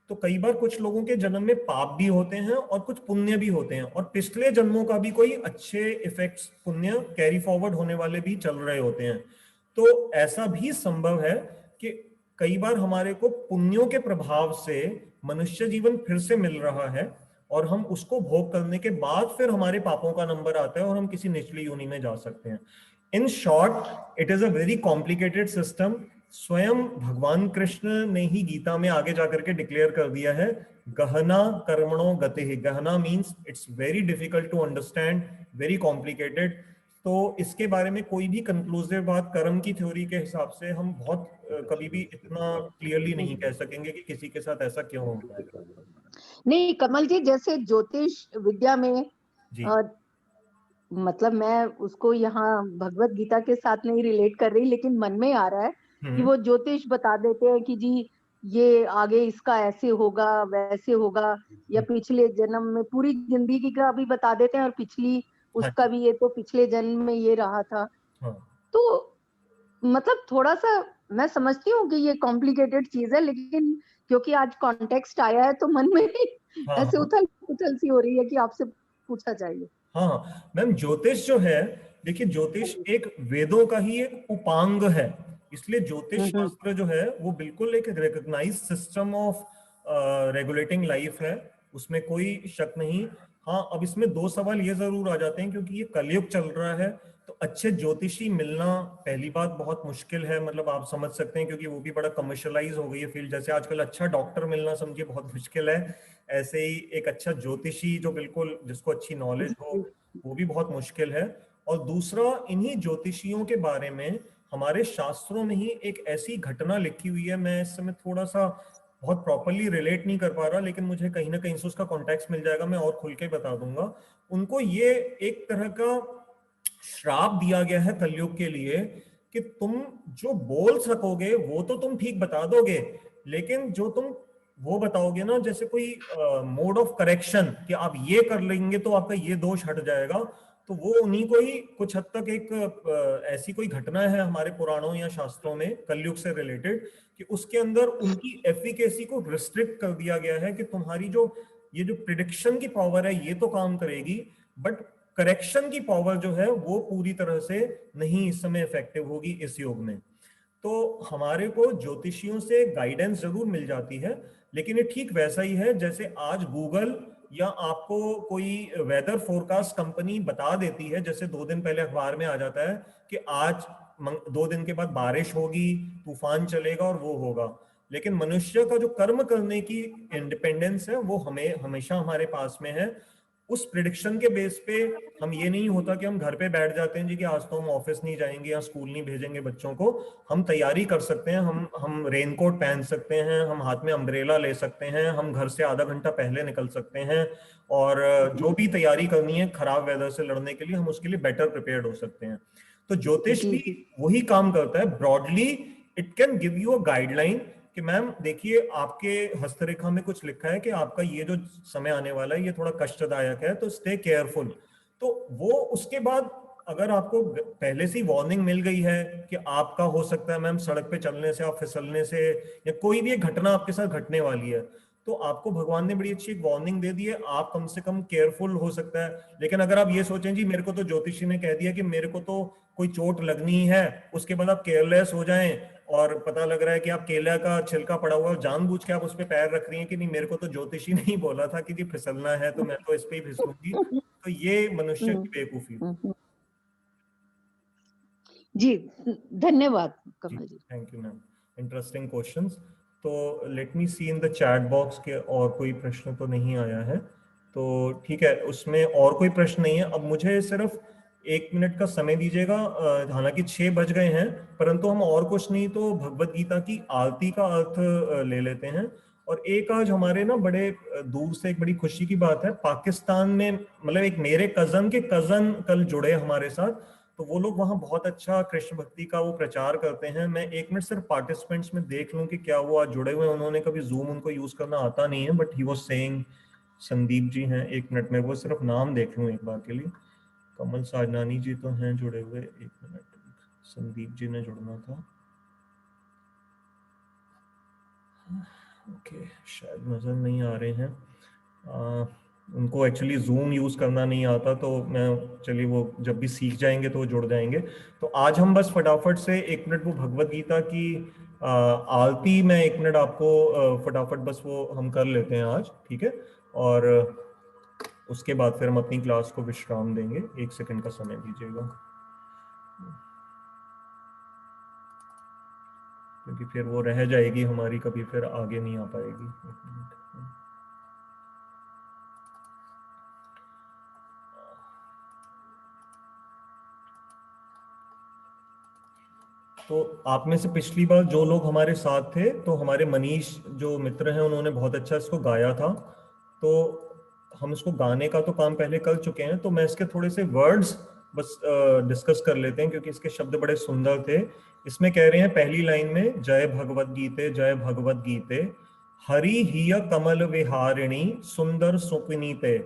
तो कई बार कुछ लोगों के जन्म में पाप भी होते हैं और कुछ पुण्य भी होते हैं, और पिछले जन्मों का भी कोई अच्छे इफेक्ट्स पुण्य कैरी फॉरवर्ड होने वाले भी चल रहे होते हैं। तो ऐसा भी संभव है कि कई बार हमारे को पुण्यों के प्रभाव से मनुष्य जीवन फिर से मिल रहा है और हम उसको भोग करने के बाद फिर हमारे पापों का नंबर आता है और हम किसी निचली योनि में जा सकते हैं। In short, it is a very complicated system. स्वयं भगवान कृष्ण ने ही गीता में आगे जाकर के डिक्लेयर कर दिया है, गहना कर्मणो गतिः। गहना means it's very difficult to understand, very complicated. तो इसके बारे में कोई भी कंक्लूसिव बात कर्म की थ्योरी के हिसाब से हम बहुत कभी भी इतना क्लियरली नहीं कह सकेंगे कि किसी के साथ ऐसा क्यों होता है। नहीं कमल जी, जैसे ज्योतिष विद्या में जी। मतलब मैं उसको यहाँ भगवत गीता के साथ नहीं रिलेट कर रही, लेकिन मन में आ रहा है कि वो ज्योतिष बता देते हैं कि जी ये आगे इसका ऐसे होगा वैसे होगा, या पिछले जन्म में पूरी जिंदगी का भी बता देते हैं और पिछली उसका भी, ये तो पिछले जन्म में ये रहा था। तो मतलब थोड़ा सा मैं समझती हूँ कि ये कॉम्प्लिकेटेड चीज है, लेकिन क्योंकि आज कॉन्टेक्स्ट आया है तो मन में ऐसे उथल पुथल सी हो रही है कि आपसे पूछा जाए। हाँ मैम, ज्योतिष जो है, देखिए ज्योतिष एक वेदों का ही एक उपांग है, इसलिए ज्योतिष शास्त्र जो है वो बिल्कुल एक recognised system of regulating life है, उसमें कोई शक नहीं। हाँ, अब इसमें दो सवाल ये जरूर आ जाते हैं, क्योंकि ये कलयुग चल रहा है, तो अच्छे ज्योतिषी मिलना पहली बात बहुत मुश्किल है, मतलब आप समझ सकते हैं, क्योंकि वो भी बड़ा कमर्शलाइज हो गई है फील्ड। जैसे आजकल अच्छा डॉक्टर मिलना समझिए बहुत मुश्किल है, ऐसे ही एक अच्छा ज्योतिषी जो बिल्कुल जिसको अच्छी नॉलेज हो वो भी बहुत मुश्किल है। और दूसरा, इन्हीं ज्योतिषियों के बारे में हमारे शास्त्रों में ही एक ऐसी घटना लिखी हुई है, मैं इस समय थोड़ा सा बहुत प्रॉपरली रिलेट नहीं कर पा रहा, लेकिन मुझे कहीं ना कहीं से उसका कॉन्टेक्स्ट मिल जाएगा, मैं और खुल के बता दूंगा। उनको ये एक तरह का श्राप दिया गया है कलयुग के लिए कि तुम जो बोल सकोगे वो तो तुम ठीक बता दोगे, लेकिन जो तुम वो बताओगे ना, जैसे कोई मोड ऑफ करेक्शन कि आप ये कर लेंगे तो आपका ये दोष हट जाएगा, तो वो उन्हीं को ही कुछ हद तक एक ऐसी कोई घटना है हमारे पुराणों या शास्त्रों में कलयुग से रिलेटेड कि उसके अंदर उनकी एफिकेसी को रिस्ट्रिक्ट कर दिया गया है कि तुम्हारी जो ये जो प्रिडिक्शन की पावर है ये तो काम करेगी, बट करेक्शन की पावर जो है वो पूरी तरह से नहीं इस समय इफेक्टिव होगी इस युग में। तो हमारे को ज्योतिषियों से गाइडेंस जरूर मिल जाती है, लेकिन ये ठीक वैसा ही है जैसे आज गूगल या आपको कोई वेदर फोरकास्ट कंपनी बता देती है, जैसे 2 दिन पहले अखबार में आ जाता है कि आज 2 दिन के बाद बारिश होगी, तूफान चलेगा और वो होगा। लेकिन मनुष्य का जो कर्म करने की इंडिपेंडेंस है वो हमें हमेशा हमारे पास में है। उस प्रिडिक्शन के बेस पे हम ये नहीं होता कि हम घर पे बैठ जाते हैं जी कि आज तो हम ऑफिस नहीं जाएंगे या स्कूल नहीं भेजेंगे बच्चों को। हम तैयारी कर सकते हैं, हम रेनकोट पहन सकते हैं, हम हाथ में अम्ब्रेला ले सकते हैं, हम घर से आधा घंटा पहले निकल सकते हैं, और जो भी तैयारी करनी है खराब वेदर से लड़ने के लिए, हम उसके लिए बेटर प्रिपेयर्ड हो सकते हैं। तो ज्योतिष भी वही काम करता है broadly, it can give you a guideline कि मैम देखिए आपके हस्तरेखा में कुछ लिखा है कि आपका ये जो समय आने वाला है ये थोड़ा कष्टदायक है, तो स्टे केयरफुल। तो वो उसके बाद अगर आपको पहले से वार्निंग मिल गई है कि आपका हो सकता है मैम सड़क पे चलने से, आप फिसलने से, या कोई भी एक घटना आपके साथ घटने वाली है, तो आपको भगवान ने बड़ी अच्छी एक वार्निंग दे दी है, आप कम से कम केयरफुल हो सकता है। लेकिन अगर आप ये सोचें जी मेरे को तो ज्योतिषी ने कह दिया कि मेरे को तो कोई चोट लगनी है, उसके बाद आप केयरलेस हो जाएं और पता लग रहा है कि आप केला का छिलका पड़ा हुआ जानबूझ के आप उस पर पैर रख रही हैं कि नहीं मेरे को तो ज्योतिषी ने ही बोला था कि जी फिसलना है तो मैं तो इस पे ही फिसलूंगी, तो ये मनुष्य की बेवकूफी। जी धन्यवाद Kamal ji. Thank you ma'am, interesting questions. तो let me see in the chat box के और कोई प्रश्न तो नहीं आया है, तो ठीक है उसमें और कोई प्रश्न नहीं है। अब मुझे सिर्फ 1 मिनट का समय दीजिएगा, हालांकि 6 बज गए हैं, परंतु हम और कुछ नहीं तो भगवत गीता की आरती का अर्थ ले लेते हैं। और एक आज हमारे ना बड़े दूर से एक बड़ी खुशी की बात है, पाकिस्तान में मतलब एक मेरे कजन के कजन कल जुड़े हमारे साथ, तो वो लोग वहाँ बहुत अच्छा कृष्ण भक्ति का वो प्रचार करते हैं। मैं 1 मिनट सिर्फ पार्टिसिपेंट्स में देख लूं कि क्या वो आज जुड़े हुए हैं। उन्होंने कभी जूम उनको यूज करना आता नहीं है, but he was saying, Sandeep ji हैं, 1 मिनट में वो सिर्फ नाम देख लूं एक बार के लिए। कमल साजनानी जी तो हैं जुड़े हुए, 1 मिनट, संदीप जी ने जुड़ना था, ओके शायद नजर नहीं आ रहे हैं। उनको एक्चुअली जूम यूज करना नहीं आता, तो मैं चलिए वो जब भी सीख जाएंगे तो वो जुड़ जाएंगे। तो आज हम बस फटाफट से 1 मिनट वो भगवत गीता की आरती में 1 मिनट आपको फटाफट बस वो हम कर लेते हैं आज, ठीक है। और उसके बाद फिर हम अपनी क्लास को विश्राम देंगे। 1 सेकंड का समय दीजिएगा, क्योंकि फिर वो रह जाएगी हमारी, कभी फिर आगे नहीं आ पाएगी। 1 मिनट। तो आप में से पिछली बार जो लोग हमारे साथ थे, तो हमारे मनीष जो मित्र हैं उन्होंने बहुत अच्छा इसको गाया था, तो हम इसको गाने का तो काम पहले कर चुके हैं, तो मैं इसके थोड़े से वर्ड्स बस डिस्कस कर लेते हैं, क्योंकि इसके शब्द बड़े सुंदर थे। इसमें कह रहे हैं पहली लाइन में, जय भगवद गीते जय भगवद गीते, हरि हिय कमल विहारिणी सुंदर सुपुनीते।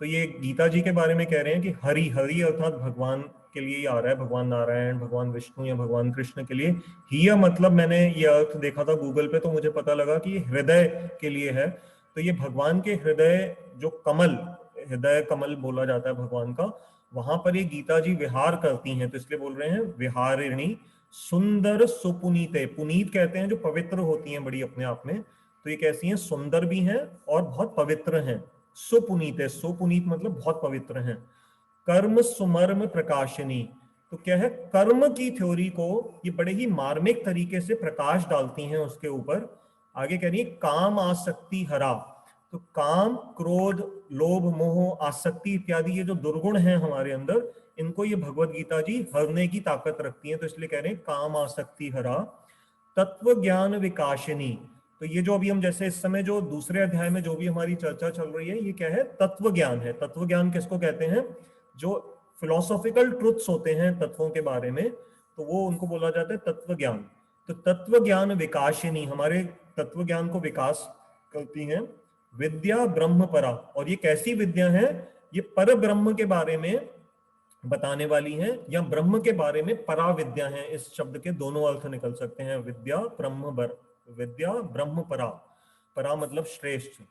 तो ये गीता जी के बारे में कह रहे हैं कि हरि, हरि अर्थात भगवान के लिए ही आ रहा है, भगवान नारायण, भगवान विष्णु या भगवान कृष्ण के लिए। हिय मतलब मैंने ये अर्थ देखा था गूगल पे, तो मुझे पता लगा कि ये हृदय के लिए है। तो ये भगवान के हृदय जो कमल, हृदय कमल बोला जाता है भगवान का, वहां पर ये गीता जी विहार करती हैं, तो इसलिए बोल रहे हैं विहारिणी सुंदर सुपुनीते। पुनीत कहते हैं जो पवित्र होती हैं बड़ी अपने आप में, तो ये कैसी हैं, सुंदर भी हैं और बहुत पवित्र हैं। सुपुनीत है, सुपुनीत मतलब बहुत पवित्र हैं। कर्म सुमर्म प्रकाशिनी, तो क्या है, कर्म की थ्योरी को ये बड़े ही मार्मिक तरीके से प्रकाश डालती हैं उसके ऊपर। आगे कह रही है काम आसक्ति हरा, तो काम, क्रोध, लोभ, मोह, आसक्ति इत्यादि ये जो दुर्गुण हैं हमारे अंदर, इनको ये भगवत गीता जी हरने की ताकत रखती हैं, तो इसलिए कह रहे हैं काम आसक्ति हरा। तत्व ज्ञान विकासिनी, तो ये जो अभी हम जैसे इस समय जो दूसरे अध्याय में जो भी हमारी चर्चा चल रही है, ये क्या है, तत्व ज्ञान है। तत्व ज्ञान किसको कहते हैं, जो फिलोसॉफिकल ट्रुथ्स होते हैं तत्वों के बारे में, तो वो उनको बोला जाता है तत्व ज्ञान। तो तत्व ज्ञान विकासिनी, हमारे तत्व ज्ञान को विकास करती हैं। विद्या ब्रह्म परा, और ये कैसी विद्या है, ये पर ब्रह्म के बारे में बताने वाली है, या ब्रह्म के बारे में परा विद्या है। इस शब्द के दोनों अर्थ निकल सकते हैं, विद्या विद्या ब्रह्म परा, परा मतलब श्रेष्ठ।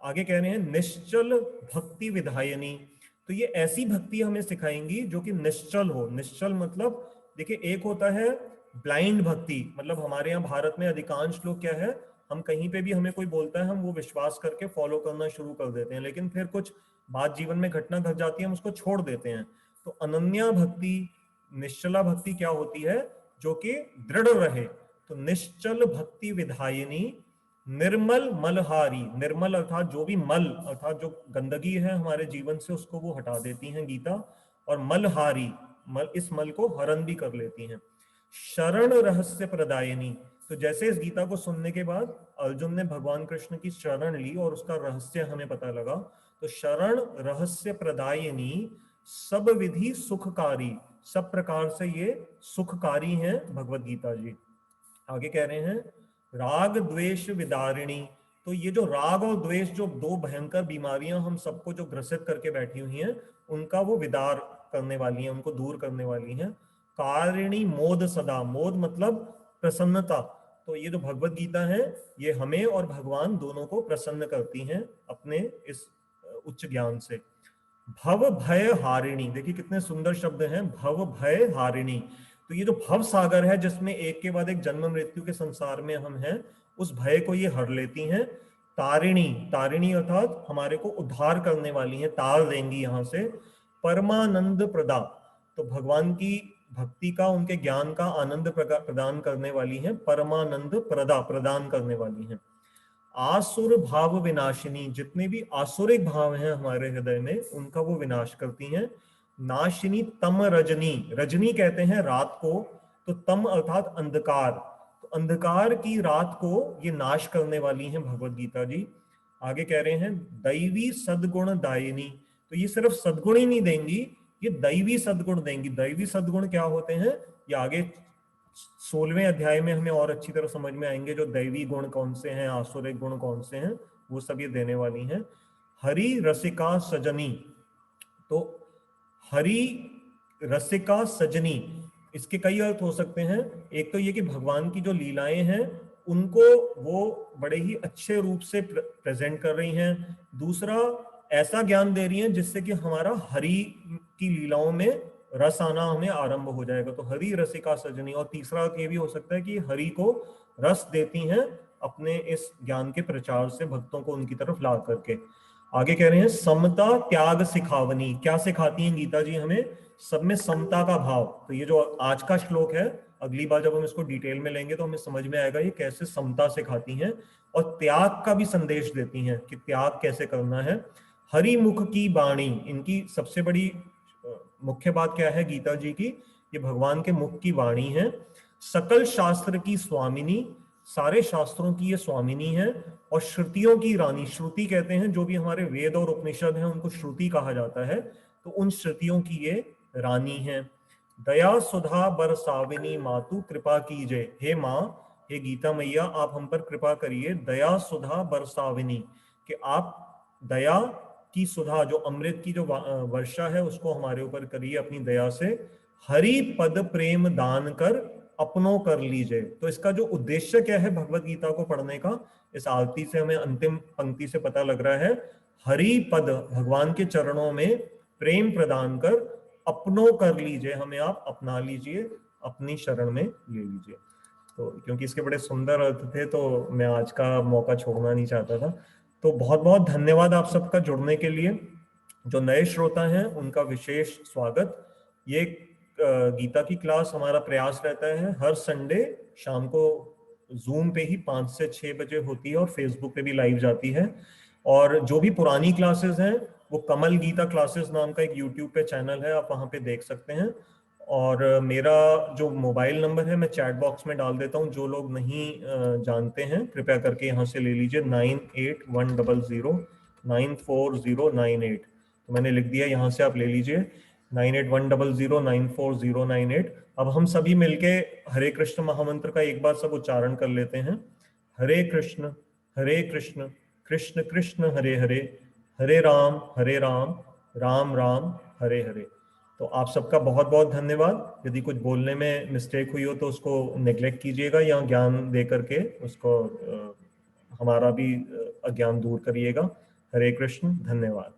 आगे कह रहे हैं निश्चल भक्ति विधायनी, तो ये ऐसी भक्ति हमें सिखाएंगी जो कि निश्चल हो। निश्चल मतलब देखिए, एक होता है ब्लाइंड भक्ति, मतलब हमारे यहाँ भारत में अधिकांश लोग क्या है, हम कहीं पे भी हमें कोई बोलता है, हम वो विश्वास करके फॉलो करना शुरू कर देते हैं, लेकिन फिर कुछ बात जीवन में घटना घट जाती है, हम उसको छोड़ देते हैं। तो अनन्या भक्ति, निश्चला भक्ति क्या होती है, जो कि दृढ़ रहे। तो निश्चल भक्ति विधायिनी, निर्मल मलहारी, निर्मल अर्थात जो भी मल अर्थात जो गंदगी है हमारे जीवन से उसको वो हटा देती हैं गीता, और मलहारी, मल, इस मल को हरण भी कर लेती हैं। शरण रहस्य प्रदायिनी, तो जैसे इस गीता को सुनने के बाद अर्जुन ने भगवान कृष्ण की शरण ली और उसका रहस्य हमें पता लगा, तो शरण रहस्य प्रदायिनी सब विधि सुखकारी, सब प्रकार से ये सुखकारी हैं भगवत गीता जी। आगे कह रहे हैं राग द्वेष विदारिणी। तो ये जो राग और द्वेष, जो दो भयंकर बीमारियां हम सबको जो ग्रसित करके बैठी हुई हैं, उनका वो विदार करने वाली हैं, उनको दूर करने वाली हैं। कारिणी मोद सदा, मोद मतलब प्रसन्नता। तो ये जो भगवत गीता है, ये हमें और भगवान दोनों को प्रसन्न करती हैं अपने इस उच्च ज्ञान से। भव भय हारिणी, देखिए कितने सुंदर शब्द हैं, भव भय हारिणी। तो ये जो भव सागर है, जिसमें एक के बाद एक जन्म मृत्यु के संसार में हम हैं, उस भय को ये हर लेती हैं। तारिणी, तारिणी अर्थात हमारे को उद्धार करने वाली हैं, तार देंगी यहाँ से। परमानंद प्रदा, तो भगवान की भक्ति का, उनके ज्ञान का आनंद प्रदान करने वाली हैं। परमानंद प्रदा, प्रदान करने वाली हैं। आसुर भाव विनाशिनी, जितने भी आसुरिक भाव हैं हमारे हृदय में, उनका वो विनाश करती हैं। नाशिनी तम रजनी, रजनी कहते हैं रात को, तो तम अर्थात अंधकार, तो अंधकार की रात को ये नाश करने वाली हैं भगवत गीता जी। आगे कह रहे हैं दैवी सद्गुण दायिनी, तो ये सिर्फ सद्गुण ही नहीं देंगी, ये दैवी सद्गुण देंगी। दैवी सद्गुण क्या होते हैं, ये आगे 16वें अध्याय में हमें और अच्छी तरह समझ में आएंगे, जो दैवी गुण कौन से हैं, आसुरिक गुण कौन से हैं, वो सब ये देने वाली हैं। हरि रसिका सजनी, तो हरि रसिका सजनी, इसके कई अर्थ हो सकते हैं। एक तो ये कि भगवान की जो लीलाएं हैं उनको वो बड़े ही अच्छे रूप से प्रेजेंट कर रही हैं। दूसरा, ऐसा ज्ञान दे रही हैं जिससे कि हमारा हरि की लीलाओं में रस आना हमें आरंभ हो जाएगा, तो हरि रसिका सजनी। और तीसरा ये भी हो सकता है कि हरि को रस देती हैं अपने इस ज्ञान के प्रचार से भक्तों को उनकी तरफ ला करके। आगे कह रहे हैं समता त्याग सिखावनी, क्या सिखाती हैं गीता जी हमें, सब में समता का भाव। तो ये जो आज का श्लोक है, अगली बार जब हम इसको डिटेल में लेंगे तो हमें समझ में आएगा ये कैसे समता सिखाती हैं, और त्याग का भी संदेश देती हैं कि त्याग कैसे करना है। हरि मुख की वाणी, इनकी सबसे बड़ी मुख्य बात क्या है गीता जी की, ये भगवान के मुख की वाणी है। सकल शास्त्र की स्वामिनी, सारे शास्त्रों की ये स्वामिनी है। और श्रुतियों की रानी, श्रुति कहते हैं जो भी हमारे वेद और उपनिषद हैं उनको श्रुति कहा जाता है, तो उन श्रुतियों की ये रानी है। दया सुधा बरसाविनी मातु कृपा कीजिए, हे माँ, हे गीता मैया आप हम पर कृपा करिए। दया सुधा बरसाविनी, कि आप दया की सुधा, जो अमृत की जो वर्षा है, उसको हमारे ऊपर करिए अपनी दया से। हरि पद प्रेम दान कर अपनों कर लीजिए। तो इसका जो उद्देश्य क्या है भगवत गीता को पढ़ने का, इस आरती से हमें अंतिम पंक्ति से पता लग रहा है। हरि पद, भगवान के चरणों में प्रेम प्रदान कर अपनों कर लीजिए, हमें आप अपना लीजिए, अपनी शरण में ले लीजिए। तो क्योंकि इसके बड़े सुंदर अर्थ थे तो मैं आज का मौका छोड़ना नहीं चाहता था। तो बहुत बहुत धन्यवाद आप सबका जुड़ने के लिए। जो नए श्रोता हैं उनका विशेष स्वागत। ये गीता की क्लास हमारा प्रयास रहता है हर संडे शाम को जूम पे ही 5 से 6 बजे होती है और फेसबुक पे भी लाइव जाती है। और जो भी पुरानी क्लासेस हैं वो कमल गीता क्लासेस नाम का एक यूट्यूब पे चैनल है, आप वहाँ पे देख सकते हैं। और मेरा जो मोबाइल नंबर है मैं चैट बॉक्स में डाल देता हूँ, जो लोग नहीं जानते हैं कृपया करके यहाँ से ले लीजिए, 9810094098। तो मैंने लिख दिया, यहाँ से आप ले लीजिए 9810094098। अब हम सभी मिलके हरे कृष्ण महामंत्र का एक बार सब उच्चारण कर लेते हैं। हरे कृष्ण कृष्ण कृष्ण हरे हरे, हरे राम राम राम हरे हरे। तो आप सबका बहुत बहुत धन्यवाद। यदि कुछ बोलने में मिस्टेक हुई हो तो उसको नेग्लेक्ट कीजिएगा या ज्ञान दे करके उसको हमारा भी अज्ञान दूर करिएगा। हरे कृष्ण, धन्यवाद।